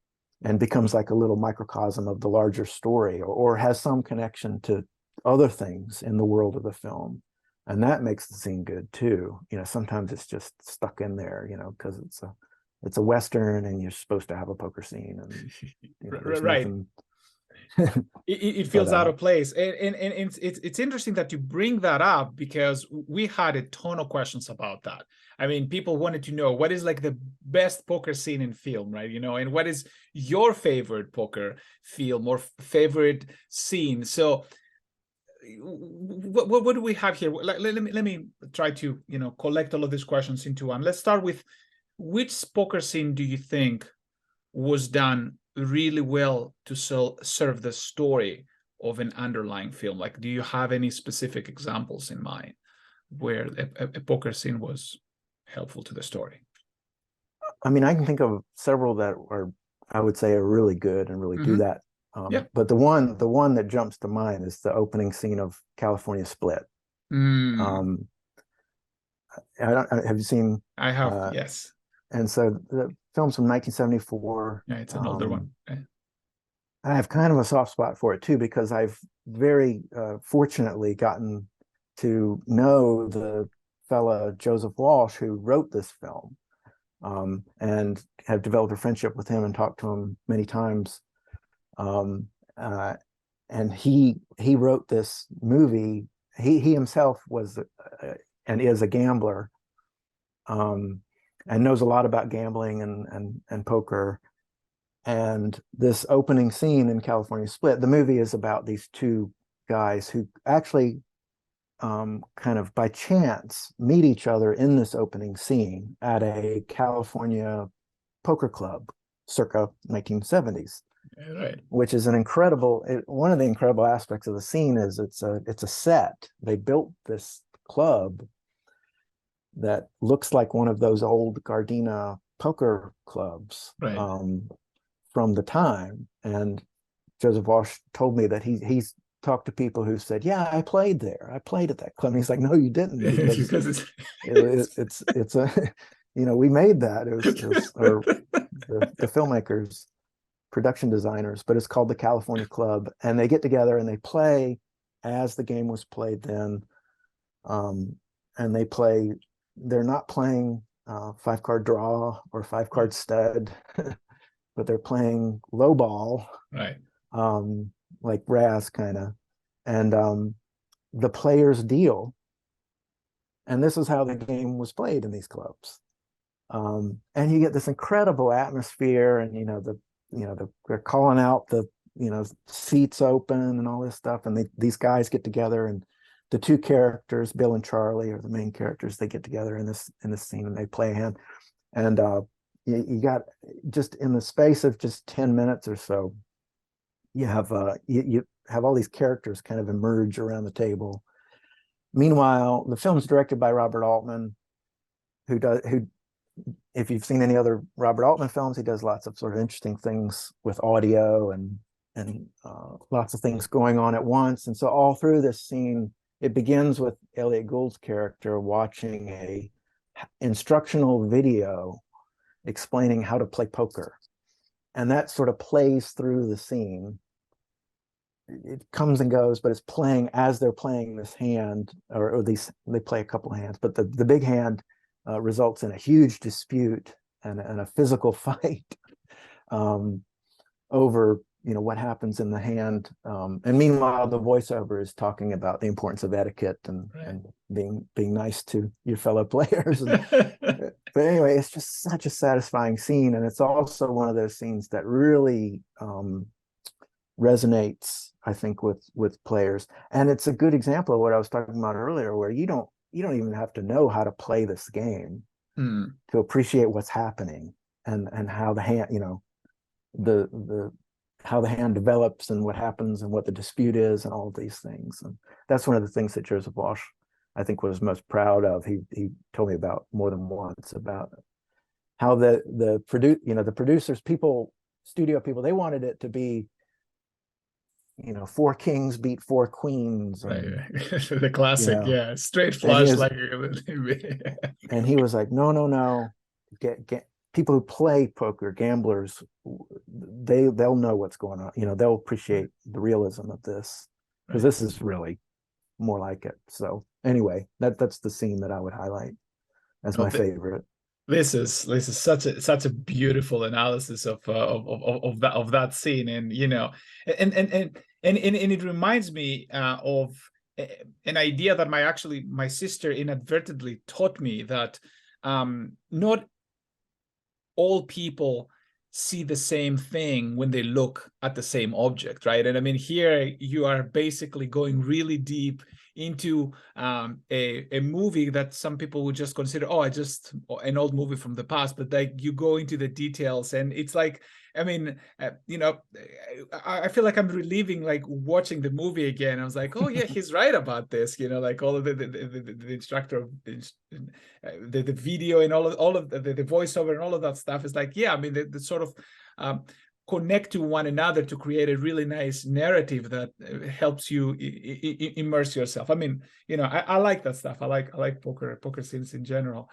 [SPEAKER 2] and becomes like a little microcosm of the larger story, or has some connection to other things in the world of the film. And that makes the scene good too. You know, sometimes it's just stuck in there, you know, because it's a Western and you're supposed to have a poker scene, and you know, there's
[SPEAKER 1] Right.
[SPEAKER 2] nothing.
[SPEAKER 1] It
[SPEAKER 2] But
[SPEAKER 1] feels out of place, and it's interesting that you bring that up, because we had a ton of questions about that. I mean, people wanted to know what is like the best poker scene in film, right? You know, and what is your favorite poker film or favorite scene? So what do we have here? Let me try to, you know, collect all of these questions into one. Let's start with, which poker scene do you think was done really well to serve the story of an underlying film? Like, do you have any specific examples in mind where a poker scene was helpful to the story?
[SPEAKER 2] I mean, I can think of several that are, I would say, are really good and really do that.
[SPEAKER 1] Yeah.
[SPEAKER 2] But the one that jumps to mind is the opening scene of California Split. Um, have you seen?
[SPEAKER 1] I have, yes.
[SPEAKER 2] And so the film's from 1974.
[SPEAKER 1] Yeah, it's an older one.
[SPEAKER 2] I have kind of a soft spot for it too, because I've very fortunately gotten to know the fella Joseph Walsh who wrote this film, and have developed a friendship with him and talked to him many times. Um, and he wrote this movie. He himself was and is a gambler, and knows a lot about gambling and poker. And this opening scene in California Split, the movie is about these two guys who actually kind of by chance meet each other in this opening scene at a California poker club circa 1970s.
[SPEAKER 1] Right.
[SPEAKER 2] Which is an incredible, one of the incredible aspects of the scene is it's a set. They built this club that looks like one of those old Gardena poker clubs,
[SPEAKER 1] Right.
[SPEAKER 2] From the time. And Joseph Walsh told me that he's talked to people who said, "Yeah, I played there. I played at that club." And he's like, "No, you didn't, because it's a, you know, we made that. It was or the filmmakers, production designers, but it's called the California Club, and they get together and they play as the game was played then, and they play. They're not playing 5-card draw or 5-card stud, but they're playing low ball,
[SPEAKER 1] right?
[SPEAKER 2] Like Raz kind of, and the players deal, and this is how the game was played in these clubs, and you get this incredible atmosphere, and they're calling out the seats open and all this stuff, and these guys get together, and the two characters, Bill and Charlie, are the main characters. They get together in this scene and they play a hand, and you got, just in the space of just 10 minutes or so, you have you have all these characters kind of emerge around the table. Meanwhile, the film's directed by Robert Altman, who if you've seen any other Robert Altman films, he does lots of sort of interesting things with audio and lots of things going on at once. And so all through this scene, it begins with Elliot Gould's character watching a instructional video explaining how to play poker. And that sort of plays through the scene. It comes and goes, but it's playing as they're playing this hand, or they play a couple of hands, but the big hand results in a huge dispute and a physical fight over what happens in the hand. And meanwhile, the voiceover is talking about the importance of etiquette and being nice to your fellow players. But anyway, it's just such a satisfying scene, and it's also one of those scenes that really resonates, I think, with players. And it's a good example of what I was talking about earlier, where you don't even have to know how to play this game to appreciate what's happening and how the hand, how the hand develops and what happens and what the dispute is and all of these things. And that's one of the things that Joseph Walsh, I think, was most proud of. He told me about more than once about how the producers, studio people, they wanted it to be, four kings beat four queens,
[SPEAKER 1] Right,
[SPEAKER 2] and
[SPEAKER 1] right. The classic, yeah, straight
[SPEAKER 2] and he
[SPEAKER 1] flush,
[SPEAKER 2] was
[SPEAKER 1] like
[SPEAKER 2] and he was like, no, get people who play poker, gamblers, they'll know what's going on. They'll appreciate the realism of this, because
[SPEAKER 1] right.
[SPEAKER 2] this is really more like it. So anyway, that's the scene that I would highlight as
[SPEAKER 1] No,
[SPEAKER 2] my favorite.
[SPEAKER 1] this is such a beautiful analysis of that scene, and and it reminds me of an idea that my sister inadvertently taught me, that not all people see the same thing when they look at the same object, right? And I mean, here you are basically going really deep into a movie that some people would just consider, oh, just an old movie from the past, but like you go into the details, and it's like, I mean, I feel like I'm reliving, like watching the movie again. I was like, oh yeah, he's right about this, like all of the instructor, the video, and all of the voiceover and all of that stuff is like, yeah, I mean, the sort of connect to one another to create a really nice narrative that helps you immerse yourself. I mean, I like that stuff. I like poker scenes in general.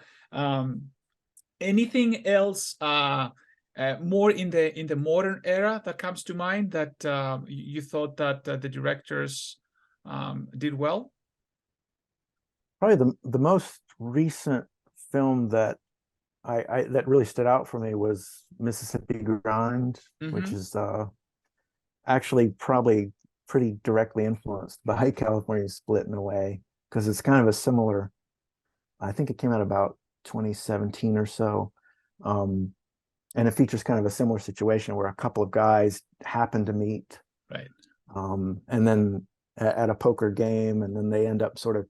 [SPEAKER 1] Anything else more in the modern era that comes to mind that you thought that the directors did well?
[SPEAKER 2] Probably the most recent film that that really stood out for me was Mississippi Grind, which is actually probably pretty directly influenced by California Split in a way, because it's kind of a similar, I think it came out about 2017 or so. And it features kind of a similar situation where a couple of guys happen to meet,
[SPEAKER 1] right?
[SPEAKER 2] And then at a poker game, and then they end up sort of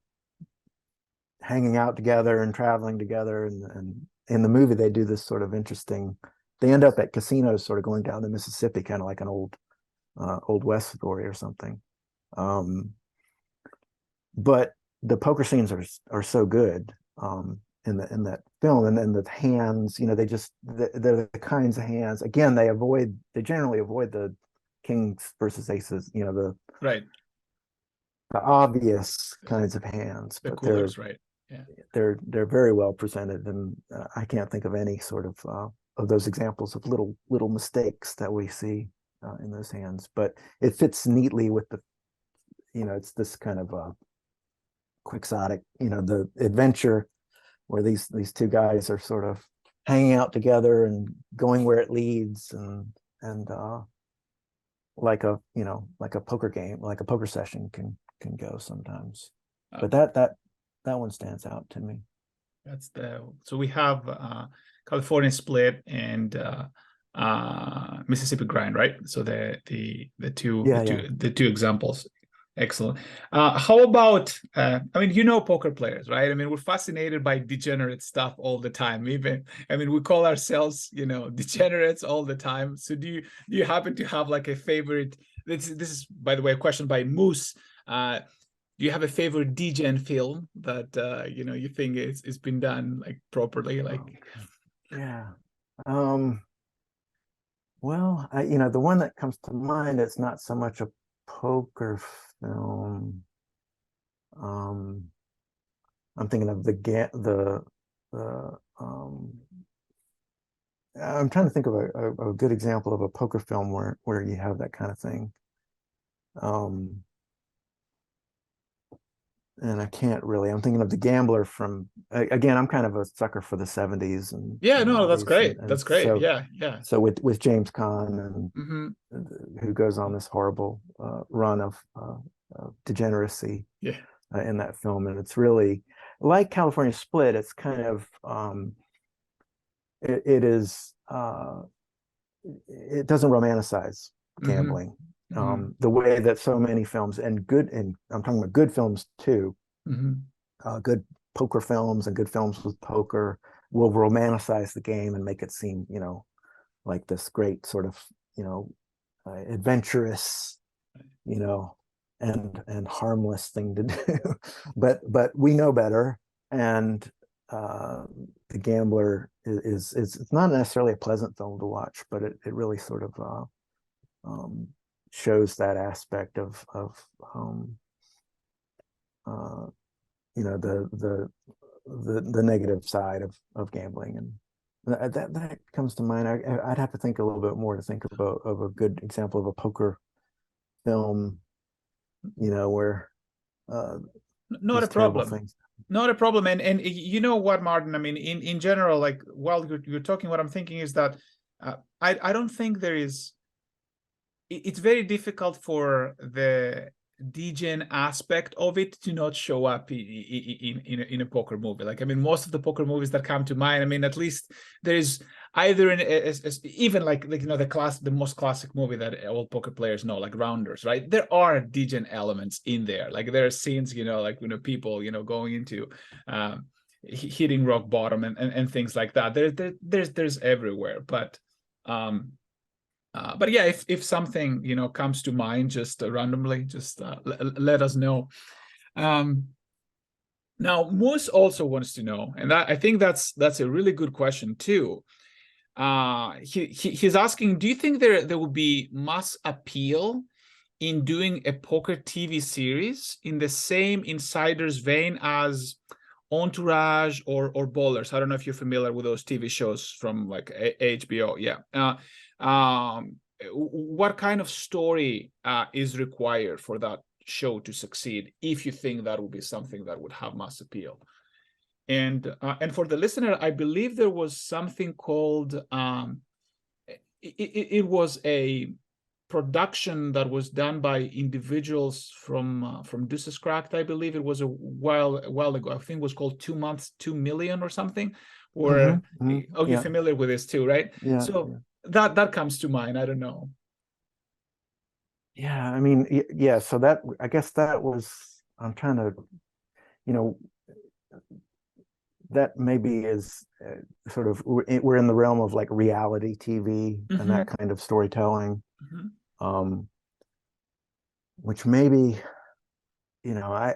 [SPEAKER 2] hanging out together and traveling together. And in the movie, they do this sort of interesting, they end up at casinos sort of going down the Mississippi, kind of like an old West story or something. But the poker scenes are so good in that film, and then the hands, they're the kinds of hands. Again, they generally avoid the kings versus aces,
[SPEAKER 1] right,
[SPEAKER 2] the obvious kinds of hands,
[SPEAKER 1] the
[SPEAKER 2] but
[SPEAKER 1] coolers, right? Yeah,
[SPEAKER 2] they're very well presented, and I can't think of any sort of those examples of little mistakes that we see in those hands. But it fits neatly with it's this kind of quixotic, the adventure where these two guys are sort of hanging out together and going where it leads, and like a poker game, like a poker session can go sometimes. But that one stands out to me.
[SPEAKER 1] So we have California Split and Mississippi Grind, right? So the two examples. Excellent. How about I mean, poker players, right? I mean, we're fascinated by degenerate stuff all the time. Even, I mean, we call ourselves, degenerates all the time. So do you happen to have like a favorite? This is, by the way, a question by Moose. Do you have a favorite degen film that you think it's been done like properly? Like,
[SPEAKER 2] yeah. Well, the one that comes to mind, it's not so much a poker film. I'm thinking of I'm trying to think of a good example of a poker film where you have that kind of thing. And I can't really. I'm thinking of The Gambler from, again, I'm kind of a sucker for the 70s and
[SPEAKER 1] yeah, no, that's
[SPEAKER 2] 80s,
[SPEAKER 1] great.
[SPEAKER 2] and
[SPEAKER 1] That's great.
[SPEAKER 2] so
[SPEAKER 1] Yeah.
[SPEAKER 2] So with James Caan, and who goes on this horrible run of degeneracy in that film, and it's really like California Split. It's kind of it doesn't romanticize gambling the way that so many films, and I'm talking about good films too, good poker films and good films with poker will romanticize the game and make it seem, like this great sort of, adventurous, and harmless thing to do. but we know better, and The Gambler is it's not necessarily a pleasant film to watch, but it really sort of shows that aspect of you know, the negative side of gambling. And that comes to mind. I'd have to think a little bit more to think about of a good example of a poker film, you know, where
[SPEAKER 1] Not a
[SPEAKER 2] just terrible
[SPEAKER 1] problem.
[SPEAKER 2] things.
[SPEAKER 1] Not a problem. And you know what, Martin? I mean, in general, like while you're talking, what I'm thinking is that I don't think there is. It's very difficult for the degen aspect of it to not show up in a poker movie. Like, I mean, most of the poker movies that come to mind, I mean, at least there is either even like you know, the most classic movie that all poker players know, like Rounders, right? There are degen elements in there. Like there are scenes, you know, like, you know, people, you know, going into hitting rock bottom and things like that. There's everywhere, but yeah, if something, you know, comes to mind just randomly, just let us know. Now, Moose also wants to know, and I think that's a really good question too. He's asking, do you think there will be mass appeal in doing a poker TV series in the same insiders vein as Entourage or Bowlers? I don't know if you're familiar with those TV shows from like HBO. Yeah. What kind of story is required for that show to succeed, if you think that would be something that would have mass appeal? And for the listener, I believe there was something called it was a production that was done by individuals from Deuces Cracked. I believe it was a while ago. I think it was called 2 months, 2 million or something. Or oh, you're
[SPEAKER 2] Yeah,
[SPEAKER 1] familiar with this too, right?
[SPEAKER 2] yeah,
[SPEAKER 1] So
[SPEAKER 2] yeah.
[SPEAKER 1] that comes to mind. I don't know.
[SPEAKER 2] Yeah, I mean, yeah. So that, I guess that was, I'm trying to, you know, that maybe is sort of, we're in the realm of like reality TV and that kind of storytelling, which maybe, you know,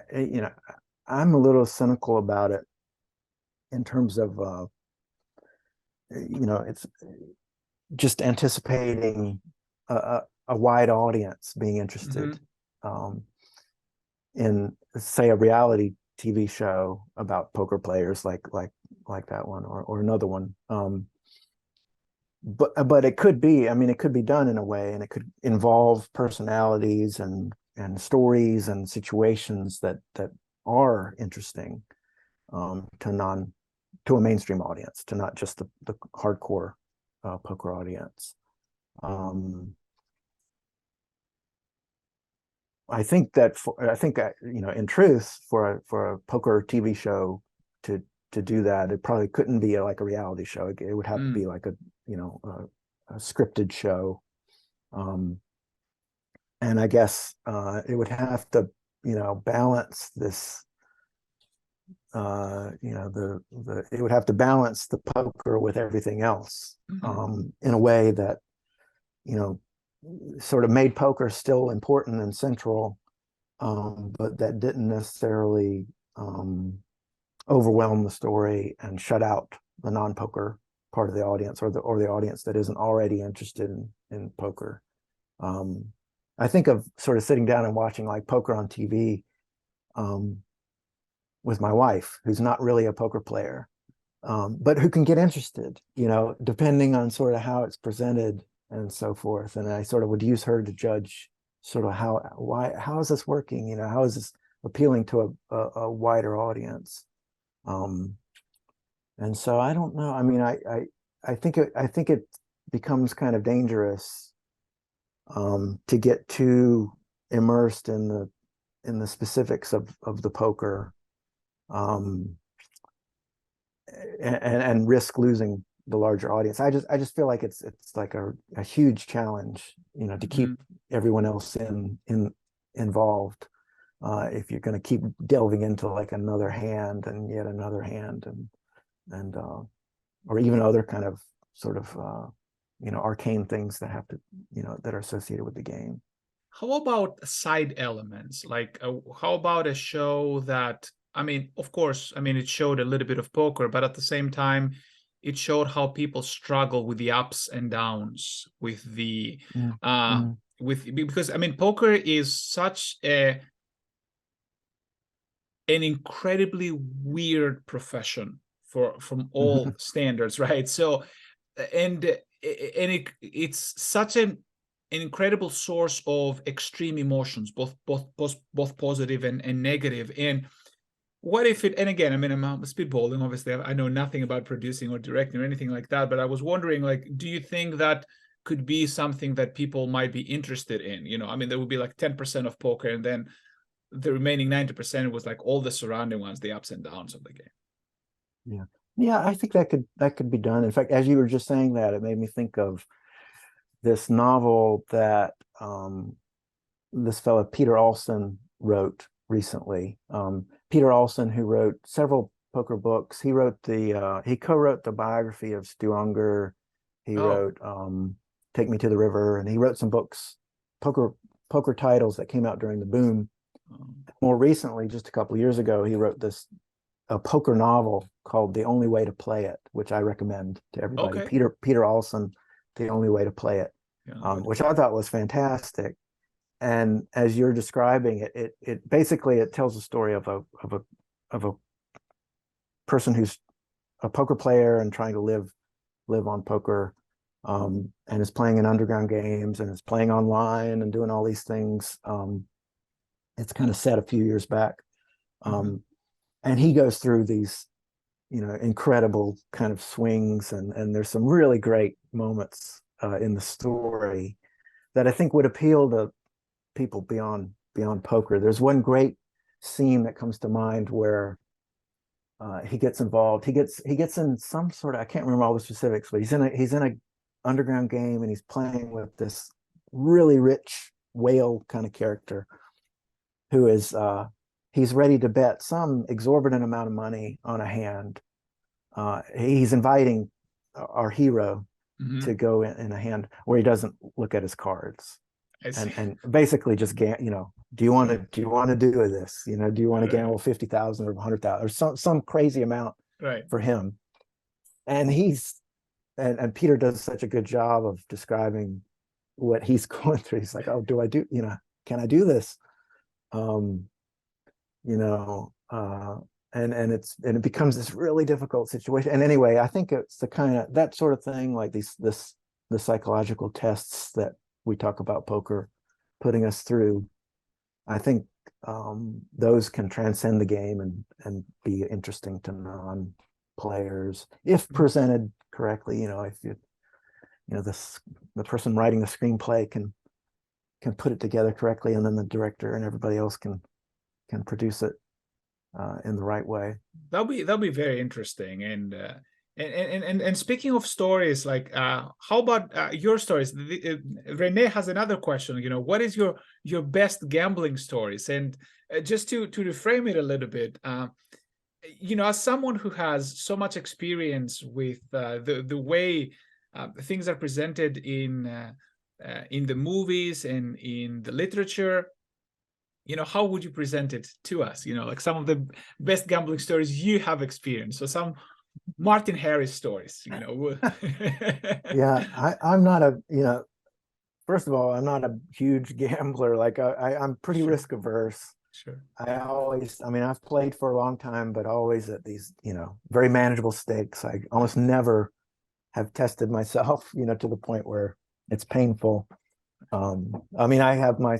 [SPEAKER 2] I'm a little cynical about it in terms of, you know, it's just anticipating a wide audience being interested in, say, a reality TV show about poker players, like that one or another one. But it could be, I mean, it could be done in a way, and it could involve personalities and stories and situations that are interesting to a mainstream audience, to not just the hardcore poker audience. I think that you know, in truth, for a poker TV show to do that, it probably couldn't be like a reality show. It would have to be like a, you know, a scripted show. And I guess it would have to, you know, balance this. You know, it would have to balance the poker with everything else in a way that, you know, sort of made poker still important and central, but that didn't necessarily overwhelm the story and shut out the non-poker part of the audience, or the audience that isn't already interested in poker. I think of sort of sitting down and watching like poker on TV with my wife, who's not really a poker player, but who can get interested, you know, depending on sort of how it's presented and so forth. And I sort of would use her to judge sort of how is this working? You know, how is this appealing to a wider audience? And so I don't know. I mean, I think it becomes kind of dangerous to get too immersed in the specifics of the poker, and risk losing the larger audience. I just feel like it's like a huge challenge, you know, to keep everyone else involved. If you're going to keep delving into like another hand and yet another hand and or even other kind of sort of you know, arcane things that have to, you know, that are associated with the game.
[SPEAKER 1] How about side elements? Like, how about a show that, I mean, of course, I mean, it showed a little bit of poker, but at the same time, it showed how people struggle with the ups and downs, with the because I mean, poker is such an incredibly weird profession from all standards, right? So, and it's such an incredible source of extreme emotions, both positive and negative. And what if it, and again, I mean, I'm spitballing, obviously, I know nothing about producing or directing or anything like that, but I was wondering, like, do you think that could be something that people might be interested in? You know, I mean, there would be like 10% of poker, and then the remaining 90% was like all the surrounding ones, the ups and downs of the game.
[SPEAKER 2] Yeah. Yeah, I think that could be done. In fact, as you were just saying that, it made me think of this novel that this fellow Peter Olson wrote recently. Peter Olson, who wrote several poker books, he co-wrote the biography of Stu Unger. He wrote Take Me to the River, and he wrote some books, poker titles that came out during the boom. More recently, just a couple of years ago, he wrote a poker novel called The Only Way to Play It, which I recommend to everybody.
[SPEAKER 1] Okay.
[SPEAKER 2] Peter Olson, The Only Way to Play It, which I thought was fantastic. And as you're describing it, it basically it tells the story of a person who's a poker player and trying to live on poker, and is playing in underground games and is playing online and doing all these things. It's kind of set a few years back. And he goes through these, incredible kind of swings, and there's some really great moments in the story that I think would appeal to people beyond poker. There's one great scene that comes to mind where he gets involved. He gets in some sort of, I can't remember all the specifics, but he's in a underground game, and he's playing with this really rich whale kind of character who is he's ready to bet some exorbitant amount of money on a hand. He's inviting our hero to go in a hand where he doesn't look at his cards, and basically just do you want to do this? Do you want to gamble 50,000 or 100,000 or some crazy amount for him? And and Peter does such a good job of describing what he's going through. He's like, oh, can I do this? And it becomes this really difficult situation. And anyway, I think it's the kind of that sort of thing, like the psychological tests that we talk about poker putting us through. I think those can transcend the game and be interesting to non-players if presented correctly. If the person writing the screenplay can put it together correctly, and then the director and everybody else can produce it in the right way.
[SPEAKER 1] That'll be very interesting. And speaking of stories, like how about your stories? Renee has another question. What is your best gambling stories? And just to reframe it a little bit, as someone who has so much experience with the way things are presented in the movies and in the literature, how would you present it to us? Like some of the best gambling stories you have experienced. So some Martin Harris stories,
[SPEAKER 2] Yeah, I'm not first of all, I'm not a huge gambler. Like I'm pretty risk averse.
[SPEAKER 1] Sure.
[SPEAKER 2] I've played for a long time, but always at these, very manageable stakes. I almost never have tested myself, to the point where it's painful. I have my,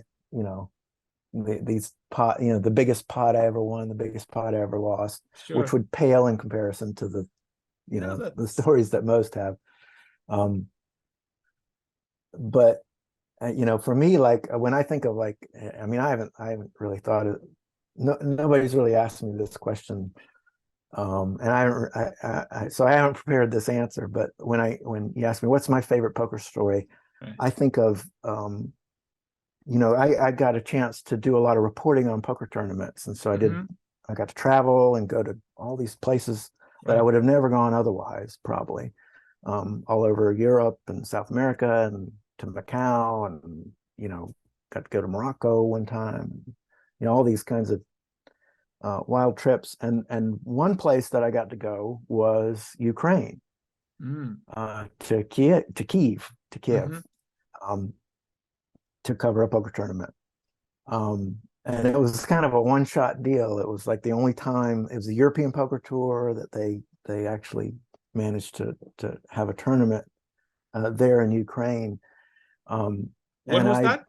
[SPEAKER 2] these pot, the biggest pot I ever won, the biggest pot I ever lost,
[SPEAKER 1] Sure.
[SPEAKER 2] which would pale in comparison to the, the stories that most have. But for me, like when I think of I haven't really thought of. Nobody's really asked me this question, and so I haven't prepared this answer. But when you ask me what's my favorite poker story, I think of I got a chance to do a lot of reporting on poker tournaments, and so I got to travel and go to all these places that I would have never gone otherwise, probably, all over Europe and South America and to Macau, and got to go to Morocco one time, all these kinds of wild trips. And one place that I got to go was Ukraine, to Kiev. to cover a poker tournament. And it was kind of a one-shot deal. It was like the only time, it was a European poker tour that they actually managed to have a tournament there in Ukraine.
[SPEAKER 1] When was that?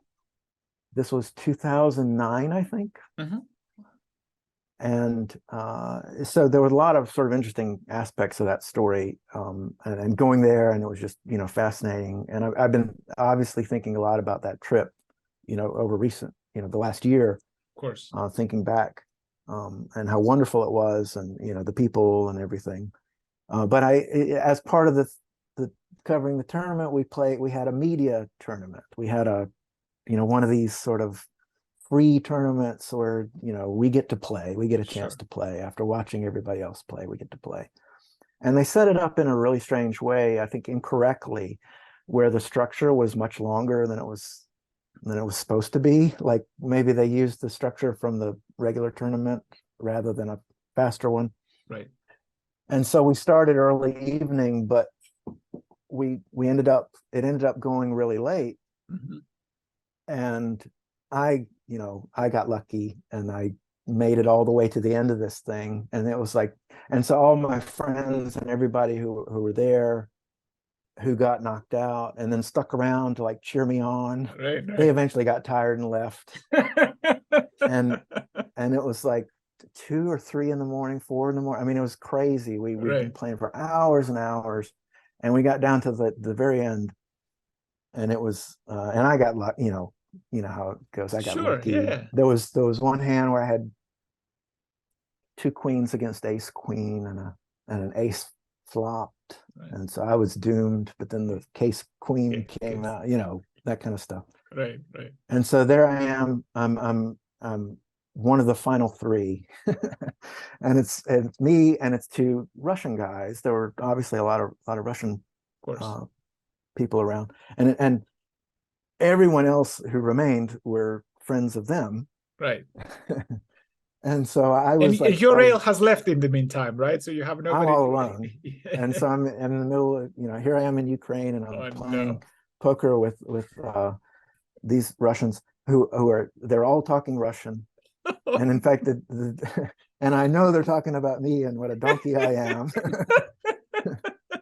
[SPEAKER 2] This was 2009, I think.
[SPEAKER 1] Mm-hmm.
[SPEAKER 2] And so there was a lot of sort of interesting aspects of that story, and going there, and it was just, fascinating. And I've been obviously thinking a lot about that trip, over the last year,
[SPEAKER 1] Of course.
[SPEAKER 2] thinking back, and how wonderful it was, and the people and everything. But as part of the covering the tournament, we had a media tournament. We had one of these sort of free tournaments where we get a chance to play after watching everybody else play. We get to play, and they set it up in a really strange way, I think incorrectly, where the structure was much longer than it was supposed to be. Like maybe they used the structure from the regular tournament rather than a faster one,
[SPEAKER 1] right?
[SPEAKER 2] And so we started early evening, but it ended up going really late.
[SPEAKER 1] Mm-hmm.
[SPEAKER 2] And I got lucky, and I made it all the way to the end of this thing. And it was like, and so all my friends and everybody who were there, who got knocked out and then stuck around to like cheer me on,
[SPEAKER 1] right.
[SPEAKER 2] They eventually got tired and left. and it was like 2 or 3 in the morning, 4 in the morning. I mean, it was crazy. We'd been playing for hours and hours, and we got down to the very end, and it was and I got lucky. You know how it goes. I got lucky.
[SPEAKER 1] Yeah.
[SPEAKER 2] There was one hand where I had 2 queens against ace queen, and an ace flopped, and so I was doomed. But then the case queen came out. That kind of stuff.
[SPEAKER 1] Right.
[SPEAKER 2] And so there I am. I'm one of the final 3, and it's me and it's 2 Russian guys. There were obviously a lot of Russian people around, and everyone else who remained were friends of them.
[SPEAKER 1] Right.
[SPEAKER 2] And so I was
[SPEAKER 1] and your rail has left in the meantime, right? So you have nobody.
[SPEAKER 2] I'm all alone. And so I'm in the middle of, here I am in Ukraine, and I'm playing poker with these Russians who they're all talking Russian. And in fact, and I know they're talking about me and what a donkey I am.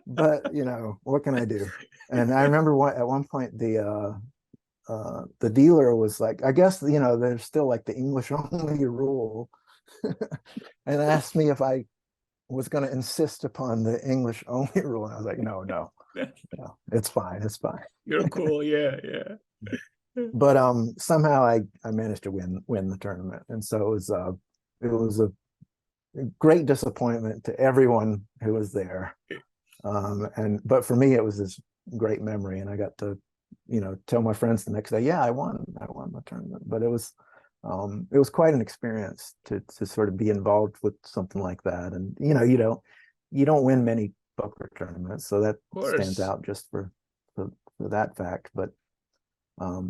[SPEAKER 2] But what can I do? And I remember at one point the dealer was like, I guess there's still like the English only rule, and asked me if I was going to insist upon the English only rule. And I was like, no, it's fine.
[SPEAKER 1] You're cool. Yeah.
[SPEAKER 2] But somehow I managed to win the tournament, and so it was a great disappointment to everyone who was there. But for me, it was this great memory, and I got to tell my friends the next day, I won the tournament. But it was quite an experience to sort of be involved with something like that. And you don't win many poker tournaments, so that stands out just for that fact. But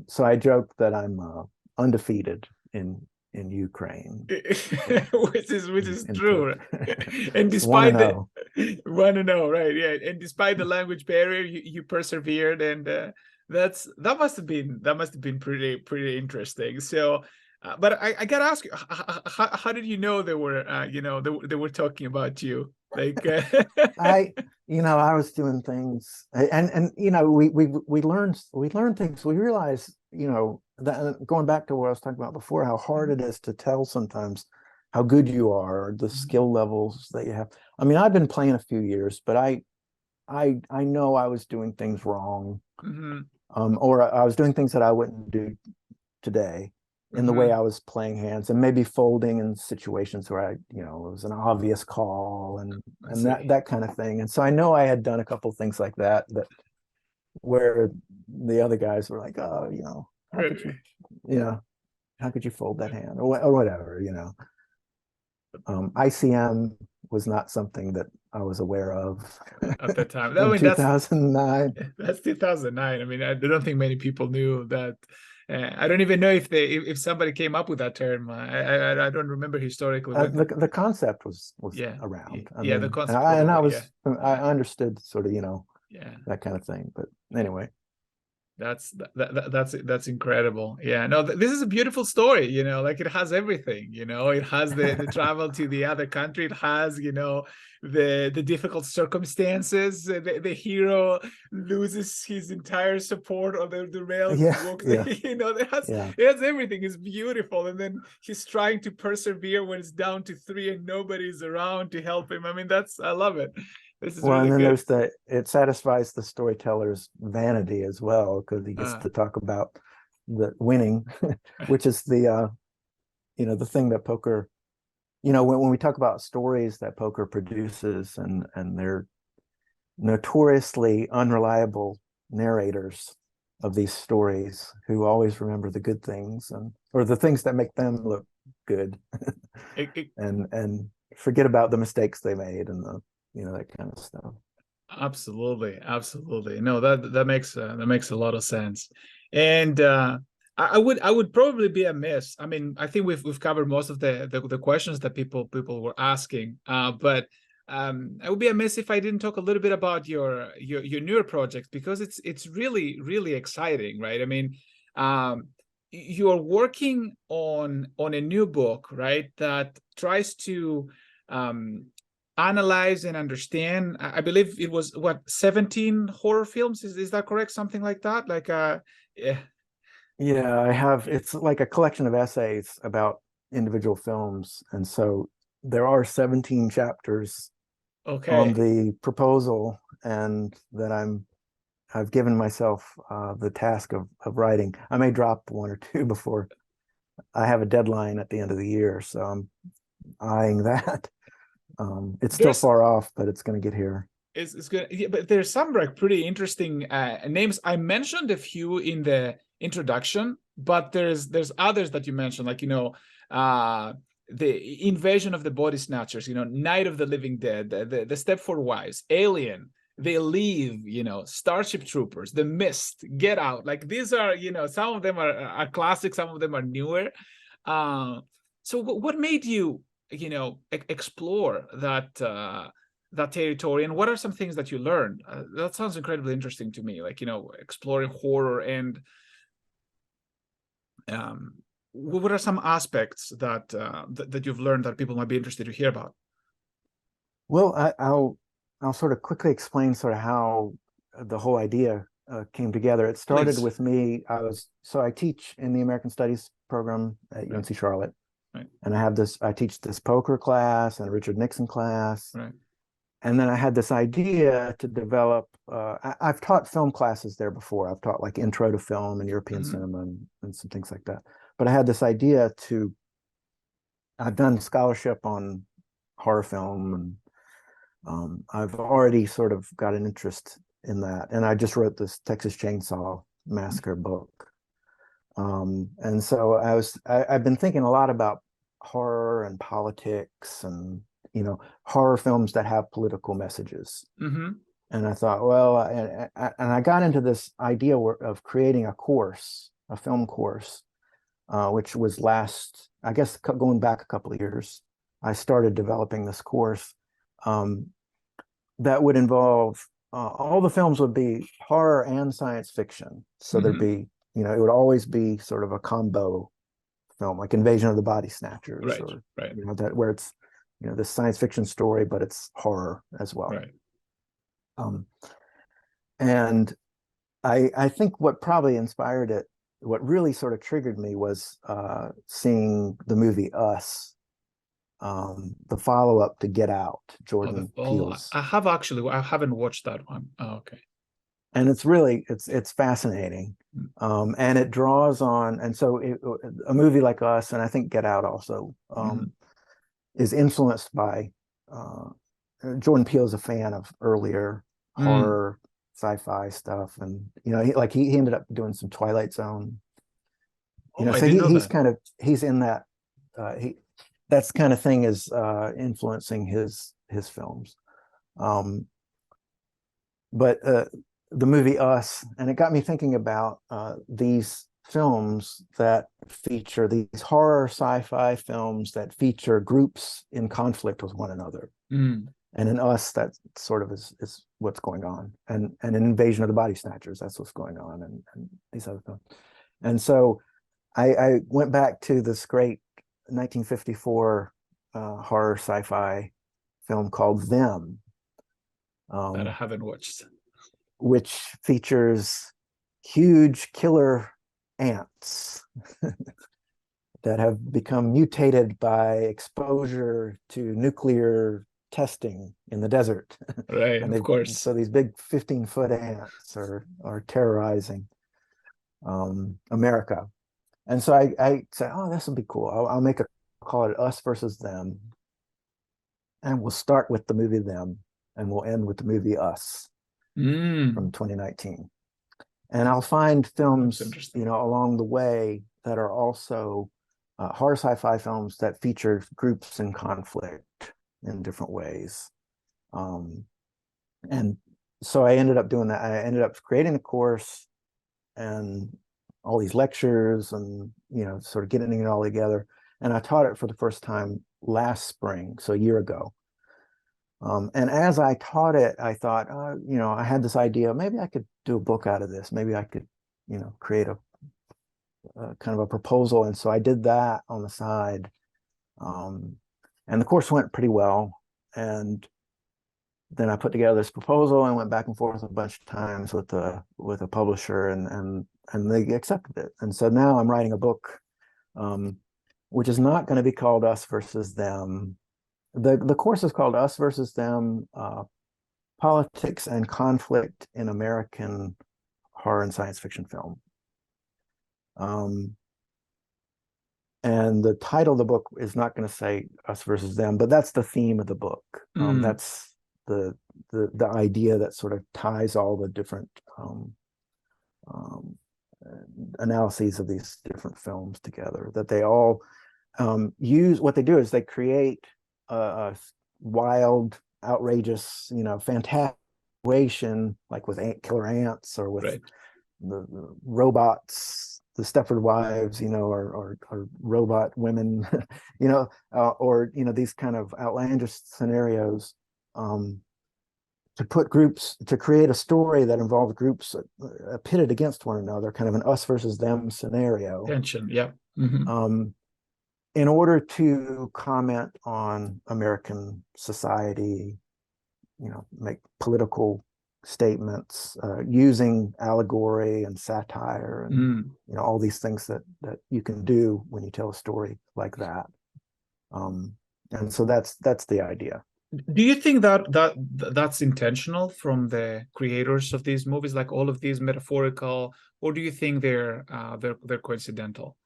[SPEAKER 2] so I joke that I'm undefeated in Ukraine,
[SPEAKER 1] which is true. And despite the 1-0, right? Yeah, and despite the language barrier, you persevered, and that must have been pretty interesting. So, but I gotta ask you, how did you know they were they were talking about you? Like
[SPEAKER 2] I was doing things, and we learned things. We realized that, going back to what I was talking about before, how hard it is to tell sometimes how good you are, or the skill levels that you have. I mean, I've been playing a few years, but I know I was doing things wrong, or I was doing things that I wouldn't do today in the way I was playing hands, and maybe folding in situations where it was an obvious call, and that kind of thing. And so I know I had done a couple of things like that where the other guys were like, oh, how could you fold that hand, or whatever, ICM was not something that I was aware of
[SPEAKER 1] at the time.
[SPEAKER 2] in 2009.
[SPEAKER 1] That's 2009. I mean, I don't think many people knew that. I don't even know if somebody came up with that term. I don't remember historically.
[SPEAKER 2] The concept was around.
[SPEAKER 1] The concept.
[SPEAKER 2] I understood sort of that kind of thing. But anyway.
[SPEAKER 1] That's incredible. Yeah, no, this is a beautiful story, like it has everything, it has the travel to the other country, it has, the difficult circumstances, the hero loses his entire support on the rails,
[SPEAKER 2] Yeah,
[SPEAKER 1] walks,
[SPEAKER 2] yeah, yeah.
[SPEAKER 1] it has everything. It's beautiful, and then he's trying to persevere when it's down to three and nobody's around to help him. I mean, I love it. This is
[SPEAKER 2] Well, and
[SPEAKER 1] really
[SPEAKER 2] then
[SPEAKER 1] good.
[SPEAKER 2] it satisfies the storyteller's vanity as well, because he gets to talk about the winning, which is the thing that poker, when we talk about stories that poker produces, and they're notoriously unreliable narrators of these stories who always remember the good things, or the things that make them look good, and forget about the mistakes they made, and that kind of stuff.
[SPEAKER 1] Absolutely. No, that makes a lot of sense. And I would probably be amiss. I mean, I think we've covered most of the questions that people were asking. But I would be amiss if I didn't talk a little bit about your newer project, because it's really, really exciting, right? I mean, you're working on a new book, right, that tries to analyze and understand. I believe it was 17 horror films. Is that correct? Something like that. Like yeah.
[SPEAKER 2] Yeah, I have. It's like a collection of essays about individual films, and so there are 17 chapters on
[SPEAKER 1] Okay.
[SPEAKER 2] the proposal, and that I've given myself the task of writing. I may drop one or two before I have a deadline at the end of the year, so I'm eyeing that. It's still
[SPEAKER 1] There's
[SPEAKER 2] far off, but it's going to get here.
[SPEAKER 1] it's good. Yeah, but there's some like pretty interesting names. I mentioned a few in the introduction, but there's others that you mentioned, like the Invasion of the Body Snatchers, Night of the Living Dead, the Stepford Wives, Alien, They Leave, Starship Troopers, The Mist, Get Out. Like these are, some of them are classic, some of them are newer. So what made you, explore that territory, and what are some things that you learned? That sounds incredibly interesting to me, like, exploring horror, and what are some aspects that you've learned that people might be interested to hear about?
[SPEAKER 2] Well, I'll sort of quickly explain sort of how the whole idea came together. It started
[SPEAKER 1] Please.
[SPEAKER 2] with me. I teach in the American Studies program at
[SPEAKER 1] Right.
[SPEAKER 2] UNC Charlotte,
[SPEAKER 1] Right.
[SPEAKER 2] and I teach this poker class and a Richard Nixon class.
[SPEAKER 1] Right.
[SPEAKER 2] And then I had this idea to develop. I've taught film classes there before. I've taught like intro to film and European cinema, and some things like that. But I had this idea I've done scholarship on horror film, and I've already sort of got an interest in that. And I just wrote this Texas Chainsaw Massacre book. And so I've been thinking a lot about horror and politics, and horror films that have political messages.
[SPEAKER 1] Mm-hmm.
[SPEAKER 2] And I thought, well, and I got into this idea of creating a film course, which was I guess, going back a couple of years. I started developing this course that would involve all the films would be horror and science fiction. So there'd be, it would always be sort of a combo film, like Invasion of the Body Snatchers,
[SPEAKER 1] Right.
[SPEAKER 2] or
[SPEAKER 1] Right.
[SPEAKER 2] that where it's this science fiction story, but it's horror as well.
[SPEAKER 1] Right.
[SPEAKER 2] And I think what probably inspired it, what really sort of triggered me, was seeing the movie Us, the follow-up to Get Out, Jordan Peele's.
[SPEAKER 1] I haven't watched that one. Oh, okay.
[SPEAKER 2] And it's fascinating. And it draws on, and so a movie like Us, and I think Get Out also, is influenced by Jordan Peele is a fan of earlier horror, sci-fi stuff, and he ended up doing some Twilight Zone.
[SPEAKER 1] I
[SPEAKER 2] So
[SPEAKER 1] didn't know
[SPEAKER 2] he's
[SPEAKER 1] that.
[SPEAKER 2] kind of he's in that that's kind of thing is influencing his films. But the movie Us, and it got me thinking about these films that feature these horror sci-fi films that feature groups in conflict with one another. And in Us, that sort of is what's going on. And in Invasion of the Body Snatchers, that's what's going on, and these other films. And so I went back to this great 1954 horror sci-fi film called Them,
[SPEAKER 1] That I haven't watched.
[SPEAKER 2] which features huge killer ants that have become mutated by exposure to nuclear testing in the desert.
[SPEAKER 1] Right,
[SPEAKER 2] And
[SPEAKER 1] of course.
[SPEAKER 2] so these big 15-foot ants are terrorizing America. And so I said, oh, this will be cool. I'll call it Us versus Them. And we'll start with the movie Them, and we'll end with the movie Us from 2019. And I'll find films, along the way that are also horror sci-fi films that feature groups in conflict in different ways. And so I ended up doing that. I ended up creating a course and all these lectures and, sort of getting it all together. And I taught it for the first time last spring, so a year ago. And as I taught it, I thought, I had this idea, maybe I could do a book out of this. Maybe I could, create a kind of a proposal. And so I did that on the side. And the course went pretty well. And then I put together this proposal and went back and forth a bunch of times with a publisher, and they accepted it. And so now I'm writing a book, which is not going to be called Us versus Them. The course is called Us versus Them, Politics and Conflict in American Horror and Science Fiction Film. And the title of the book is not going to say Us versus Them, but that's the theme of the book. That's the idea that sort of ties all the different analyses of these different films together, that they all use. What they do is they create a wild, outrageous, fantastic situation, like with killer ants, or with the robots, the Stepford Wives, or robot women, or these kind of outlandish scenarios, to create a story that involves groups pitted against one another, kind of an us versus them scenario.
[SPEAKER 1] Tension, yeah.
[SPEAKER 2] In order to comment on American society, make political statements, using allegory and satire and all these things that you can do when you tell a story like that. And so that's the idea.
[SPEAKER 1] Do you think that's intentional from the creators of these movies, like all of these metaphorical, or do you think they're coincidental?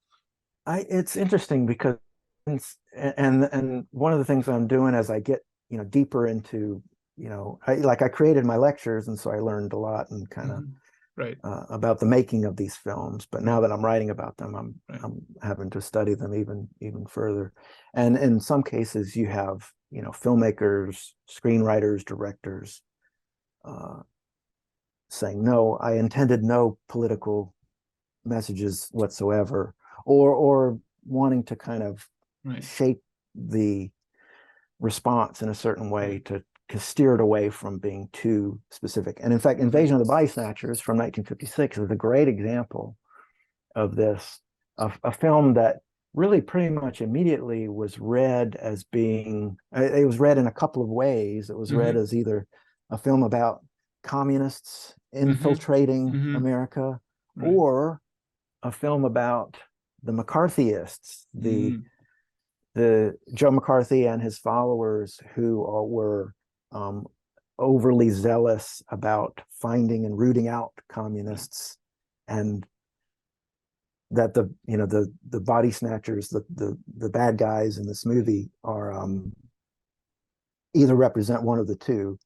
[SPEAKER 2] It's interesting because, and one of the things I'm doing as I get deeper into, I created my lectures, and so I learned a lot and kind of about the making of these films. But now that I'm writing about them, I'm having to study them even further. And in some cases, you have filmmakers, screenwriters, directors saying, no, I intended no political messages whatsoever, or wanting to kind of shape the response in a certain way to steer it away from being too specific. And in fact, Invasion of the Body Snatchers from 1956 is a great example of this, a film that really pretty much immediately was read as being, it was read in a couple of ways. It was read as either a film about communists infiltrating America, or a film about the McCarthyists, the Joe McCarthy and his followers, who were overly zealous about finding and rooting out communists, and that the body snatchers, the bad guys in this movie, are either represent one of the two.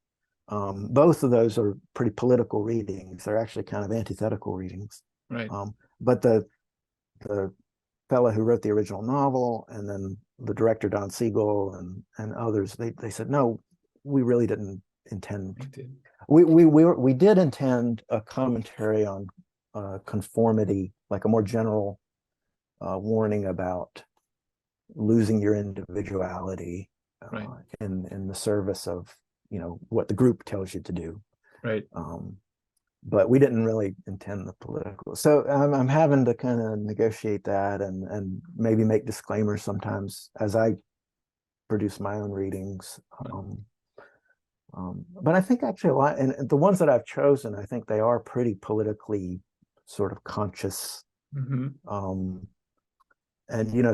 [SPEAKER 2] Both of those are pretty political readings. They're actually kind of antithetical readings. But the fellow who wrote the original novel, and then the director Don Siegel and others, they said, no, we really didn't intend. We did intend a commentary on conformity, like a more general warning about losing your individuality in the service of what the group tells you to do.
[SPEAKER 1] Right.
[SPEAKER 2] But we didn't really intend the political. So I'm having to kind of negotiate that and maybe make disclaimers sometimes as I produce my own readings. But I think actually a lot, and the ones that I've chosen, I think they are pretty politically sort of conscious. And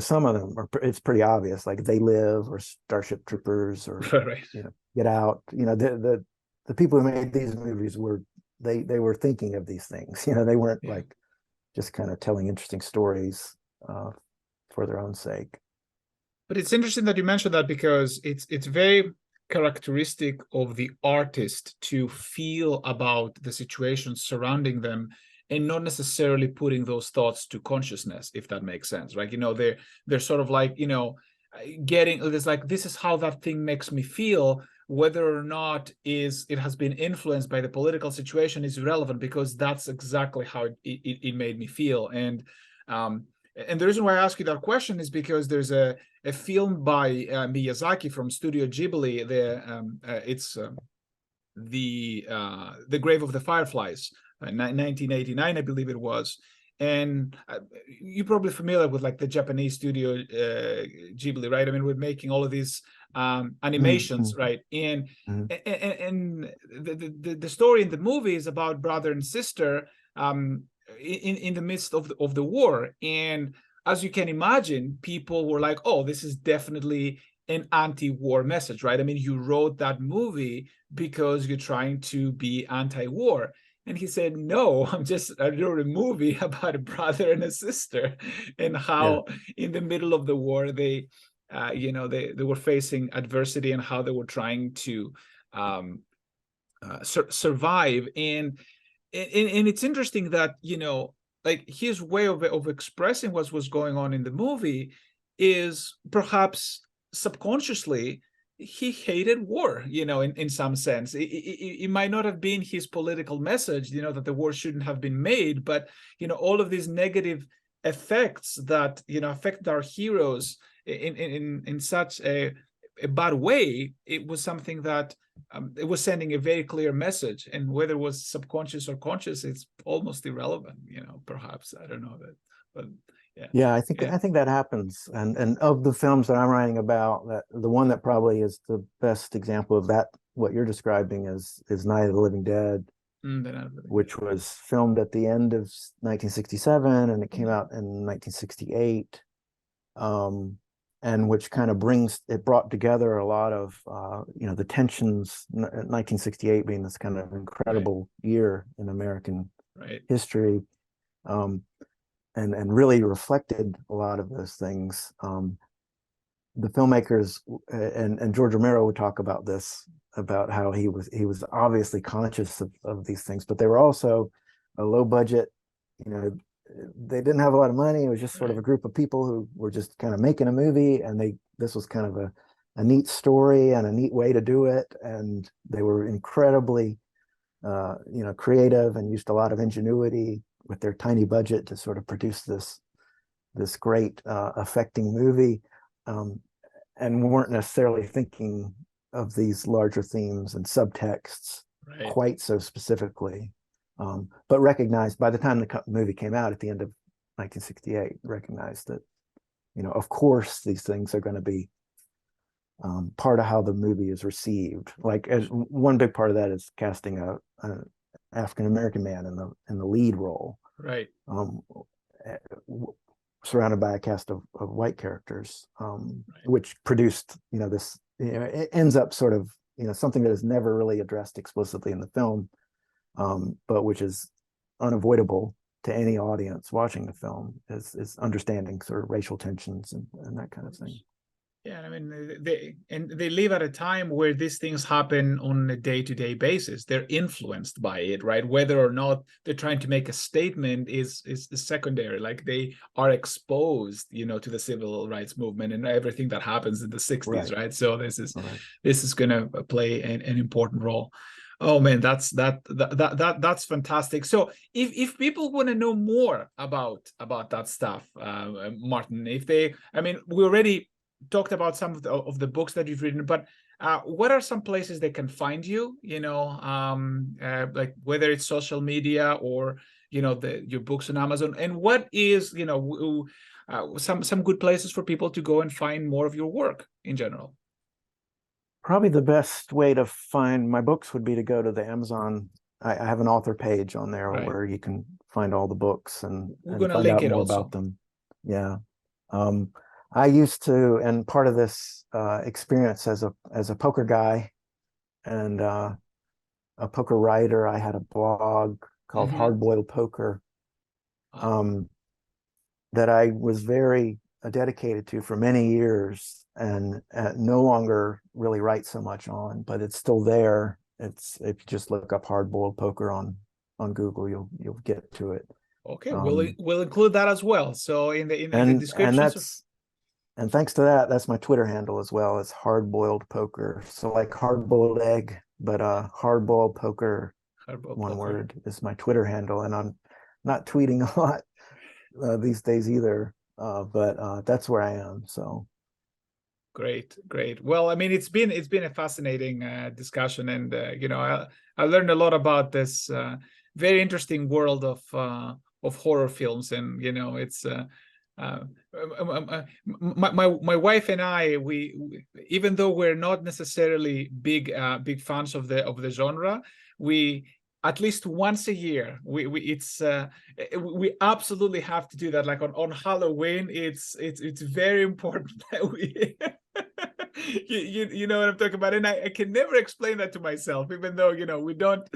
[SPEAKER 2] some of them are, it's pretty obvious, like They Live or Starship Troopers or
[SPEAKER 1] Right.
[SPEAKER 2] Get Out. The people who made these movies were they were thinking of these things. They weren't like just kind of telling interesting stories for their own sake.
[SPEAKER 1] But it's interesting that you mentioned that, because it's very characteristic of the artist to feel about the situation surrounding them and not necessarily putting those thoughts to consciousness, if that makes sense, right? They're sort of like, getting this, like, this is how that thing makes me feel. Whether or not it has been influenced by the political situation is irrelevant, because that's exactly how it made me feel. And the reason why I ask you that question is because there's a film by Miyazaki from Studio Ghibli. It's the Grave of the Fireflies, 1989, I believe it was. And you're probably familiar with like the Japanese studio Ghibli, right? I mean, we're making all of these animations, right? And the story in the movie is about brother and sister in the midst of the war. And as you can imagine, people were like, "Oh, this is definitely an anti-war message," right? I mean, you wrote that movie because you're trying to be anti-war. And he said, "No, I wrote a movie about a brother and a sister, and how in the middle of the war they were facing adversity, and how they were trying to survive." And it's interesting that like his way of expressing what was going on in the movie is perhaps subconsciously he hated war, in some sense. It might not have been his political message, that the war shouldn't have been made, but all of these negative effects that affect our heroes in such a bad way, it was something that it was sending a very clear message. And whether it was subconscious or conscious, it's almost irrelevant, perhaps. I don't know that, but
[SPEAKER 2] I think that happens. And of the films that I'm writing about, that the one that probably is the best example of that, what you're describing, is Night of the Living Dead, which was filmed at the end of 1967, and it came out in 1968. And which kind of brought together a lot of the tensions, 1968 being this kind of incredible year in American history, and really reflected a lot of those things. The filmmakers and George Romero would talk about this, about how he was obviously conscious of these things, but they were also a low budget, they didn't have a lot of money. It was just sort of a group of people who were just kind of making a movie, and this was kind of a neat story and a neat way to do it. And they were incredibly, creative, and used a lot of ingenuity with their tiny budget to sort of produce this great, affecting movie, and weren't necessarily thinking of these larger themes and subtexts quite so specifically. But recognized by the time the movie came out at the end of 1968, recognized that, of course, these things are going to be part of how the movie is received. Like, as one big part of that is casting an African-American man in the lead role, surrounded by a cast of white characters, which produced, this, it ends up sort of, something that is never really addressed explicitly in the film, but which is unavoidable to any audience watching the film, is understanding sort of racial tensions and that kind of thing.
[SPEAKER 1] Yeah, I mean, they live at a time where these things happen on a day-to-day basis. They're influenced by it, right? Whether or not they're trying to make a statement is secondary. Like, they are exposed, to the civil rights movement and everything that happens in the 60s, right? So this is going to play an important role. Oh man, that's fantastic. So if people want to know more about that stuff, Martin, we already talked about some of the books that you've written, but what are some places they can find you? Like whether it's social media or your books on Amazon, and what is some good places for people to go and find more of your work in general?
[SPEAKER 2] Probably the best way to find my books would be to go to the Amazon. I have an author page on there
[SPEAKER 1] Right.
[SPEAKER 2] where you can find all the books
[SPEAKER 1] We're
[SPEAKER 2] and
[SPEAKER 1] gonna
[SPEAKER 2] find
[SPEAKER 1] link
[SPEAKER 2] out
[SPEAKER 1] it
[SPEAKER 2] more
[SPEAKER 1] also.
[SPEAKER 2] about them. Yeah. I used to, and part of this experience as a poker guy and a poker writer, I had a blog called Hard Boiled Poker that I was very dedicated to for many years, and no longer really write so much on, but it's still there. It's, if you just look up Hard Boiled Poker on Google, you'll get to it.
[SPEAKER 1] Okay, we'll include that as well. So in the description.
[SPEAKER 2] And thanks to that, that's my Twitter handle as well. It's Hard Boiled Poker. So like hard boiled egg, but Hard Boiled Poker, one word, is my Twitter handle. And I'm not tweeting a lot these days either, but that's where I am. So
[SPEAKER 1] great. Well, I mean, it's been a fascinating discussion, and I learned a lot about this very interesting world of horror films, and it's. My wife and I, we even though we're not necessarily big fans of the genre, we at least once a year we absolutely have to do that. Like on Halloween, it's very important that we you know what I'm talking about, and I can never explain that to myself, even though we don't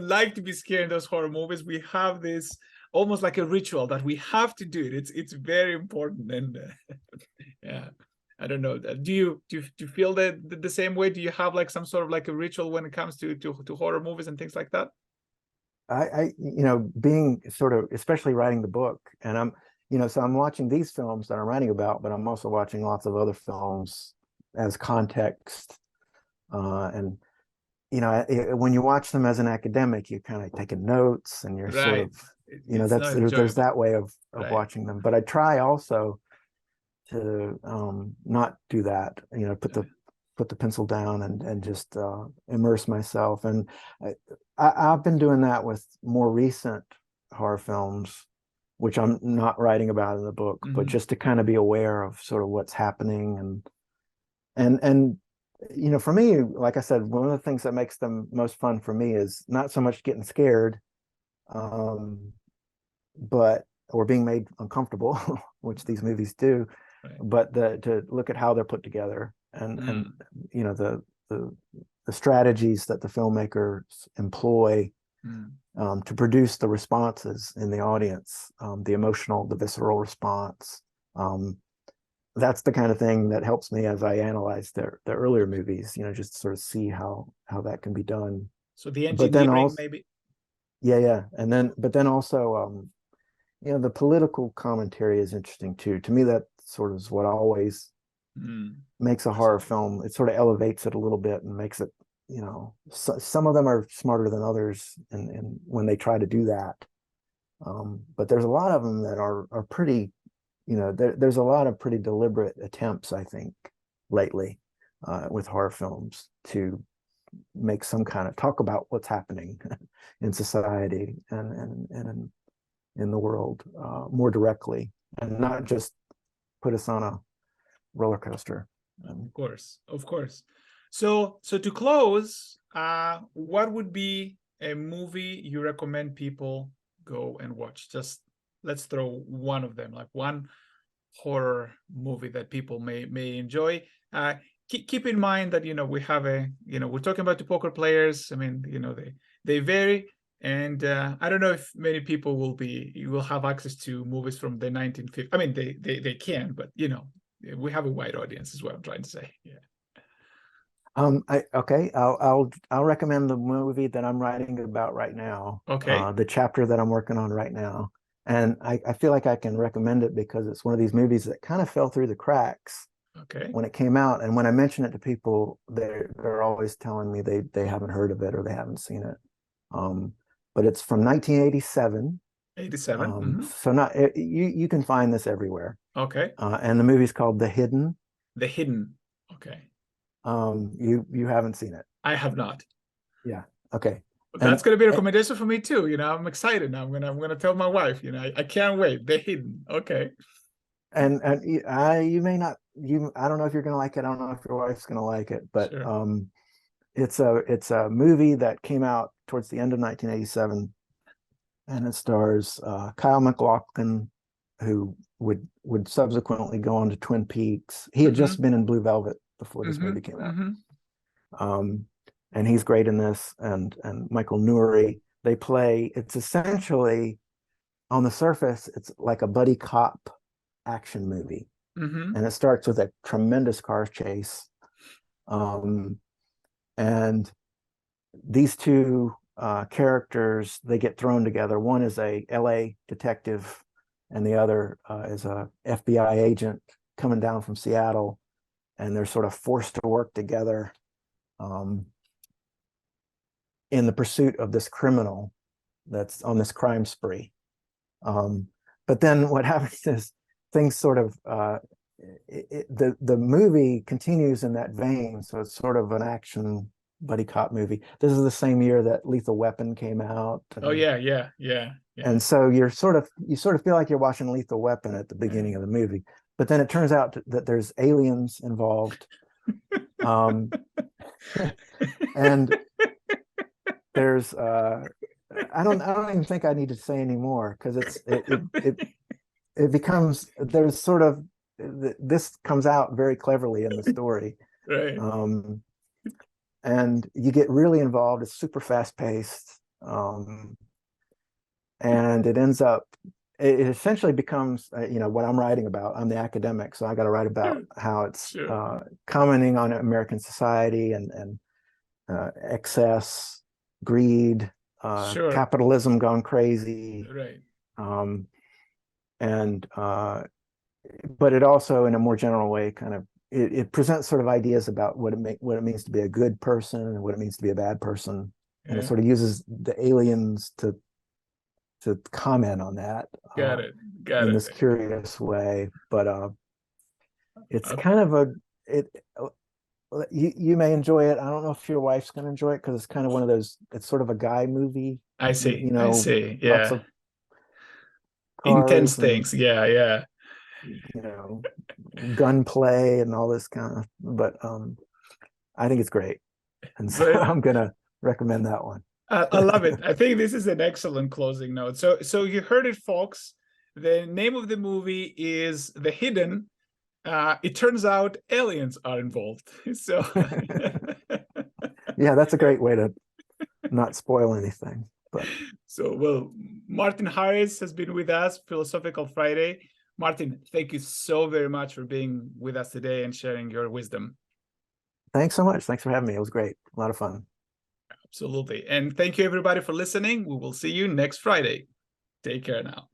[SPEAKER 1] like to be scared in those horror movies. We have this almost like a ritual that we have to do it. It's very important, and yeah, I don't know. Do you feel that the same way? Do you have like some sort of like a ritual when it comes to horror movies and things like that?
[SPEAKER 2] I being sort of, especially writing the book, and so I'm watching these films that I'm writing about, but I'm also watching lots of other films as context. And when you watch them as an academic, you're kind of taking notes, and you're sort of, there's that way of watching them. But I try also to not do that. Put the pencil down and just immerse myself. And I've been doing that with more recent horror films, which I'm not writing about in the book, but just to kind of be aware of sort of what's happening. And for me, like I said, one of the things that makes them most fun for me is not so much getting scared, or being made uncomfortable, which these movies do, but to look at how they're put together, and the strategies that the filmmakers employ to produce the responses in the audience, the visceral response. That's the kind of thing that helps me as I analyze the earlier movies, just sort of see how that can be done.
[SPEAKER 1] So the engineering, maybe.
[SPEAKER 2] Yeah. But then also, the political commentary is interesting too. To me, that sort of is what always makes a horror film. It sort of elevates it a little bit and makes it, some of them are smarter than others and when they try to do that. But there's a lot of them that are pretty, there's a lot of pretty deliberate attempts, I think, lately with horror films to make some kind of talk about what's happening in society and in the world more directly, and not just put us on a roller coaster.
[SPEAKER 1] Of course. So to close, what would be a movie you recommend people go and watch? Just let's throw one of them, like one horror movie that people may enjoy. Keep in mind that we have we're talking about the poker players. I mean, they vary, and I don't know if many people will have access to movies from the 1950s. I mean, they can, but we have a wide audience, is what I'm trying to say. Yeah.
[SPEAKER 2] I'll recommend the movie that I'm writing about right now.
[SPEAKER 1] Okay.
[SPEAKER 2] The chapter that I'm working on right now, and I feel like I can recommend it because it's one of these movies that kind of fell through the cracks.
[SPEAKER 1] Okay.
[SPEAKER 2] When it came out, and when I mention it to people, they're always telling me they haven't heard of it or they haven't seen it. But it's from 1987.
[SPEAKER 1] 87.
[SPEAKER 2] So you can find this everywhere.
[SPEAKER 1] Okay.
[SPEAKER 2] And the movie's called The Hidden.
[SPEAKER 1] The Hidden. Okay.
[SPEAKER 2] You haven't seen it.
[SPEAKER 1] I have not.
[SPEAKER 2] Yeah. Okay.
[SPEAKER 1] That's gonna be a recommendation for me too. I'm excited now. I'm gonna tell my wife. I can't wait. The Hidden. Okay.
[SPEAKER 2] And you may not, I don't know if you're gonna like it. I don't know if your wife's gonna like it, but
[SPEAKER 1] Sure.
[SPEAKER 2] it's a movie that came out towards the end of 1987, and it stars Kyle MacLachlan, who would subsequently go on to Twin Peaks. He had just been in Blue Velvet before this movie came out. And he's great in this, and Michael Nouri. They play, it's essentially, on the surface, it's like a buddy cop action movie. And it starts with a tremendous car chase. And these two characters, they get thrown together. One is a LA detective, and the other is a FBI agent coming down from Seattle, and they're sort of forced to work together in the pursuit of this criminal that's on this crime spree. But then what happens is things sort of the movie continues in that vein, so it's sort of an action buddy cop movie. This is the same year that Lethal Weapon came out.
[SPEAKER 1] Oh yeah.
[SPEAKER 2] And so you sort of feel like you're watching Lethal Weapon at the beginning of the movie, but then it turns out that there's aliens involved. And there's I don't even think I need to say anymore, because it becomes, there's sort of, this comes out very cleverly in the story.
[SPEAKER 1] Right.
[SPEAKER 2] And you get really involved. It's super fast paced. And it ends up, it essentially becomes, what I'm writing about. I'm the academic, so I got to write about how it's commenting on American society and excess, greed, capitalism gone crazy.
[SPEAKER 1] Right.
[SPEAKER 2] But it also, in a more general way, kind of it presents sort of ideas about what it means to be a good person and what it means to be a bad person, and it sort of uses the aliens to comment on that.
[SPEAKER 1] Got it.
[SPEAKER 2] In this curious way, but it's kind of you may enjoy it. I don't know if your wife's going to enjoy it, because it's kind of one of those, it's sort of a guy movie.
[SPEAKER 1] I see. I see. Yeah.
[SPEAKER 2] Lots of
[SPEAKER 1] intense things. Yeah.
[SPEAKER 2] Gunplay and all this kind of, but I think it's great. And so I'm going to recommend that one.
[SPEAKER 1] I love it. I think this is an excellent closing note. So you heard it, folks. The name of the movie is The Hidden. It turns out aliens are involved. So
[SPEAKER 2] yeah, that's a great way to not spoil anything. But
[SPEAKER 1] well, Martin Harris has been with us, Philosophical Friday. Martin, thank you so very much for being with us today and sharing your wisdom.
[SPEAKER 2] Thanks so much. Thanks for having me. It was great. A lot of fun.
[SPEAKER 1] Absolutely. And thank you, everybody, for listening. We will see you next Friday. Take care now.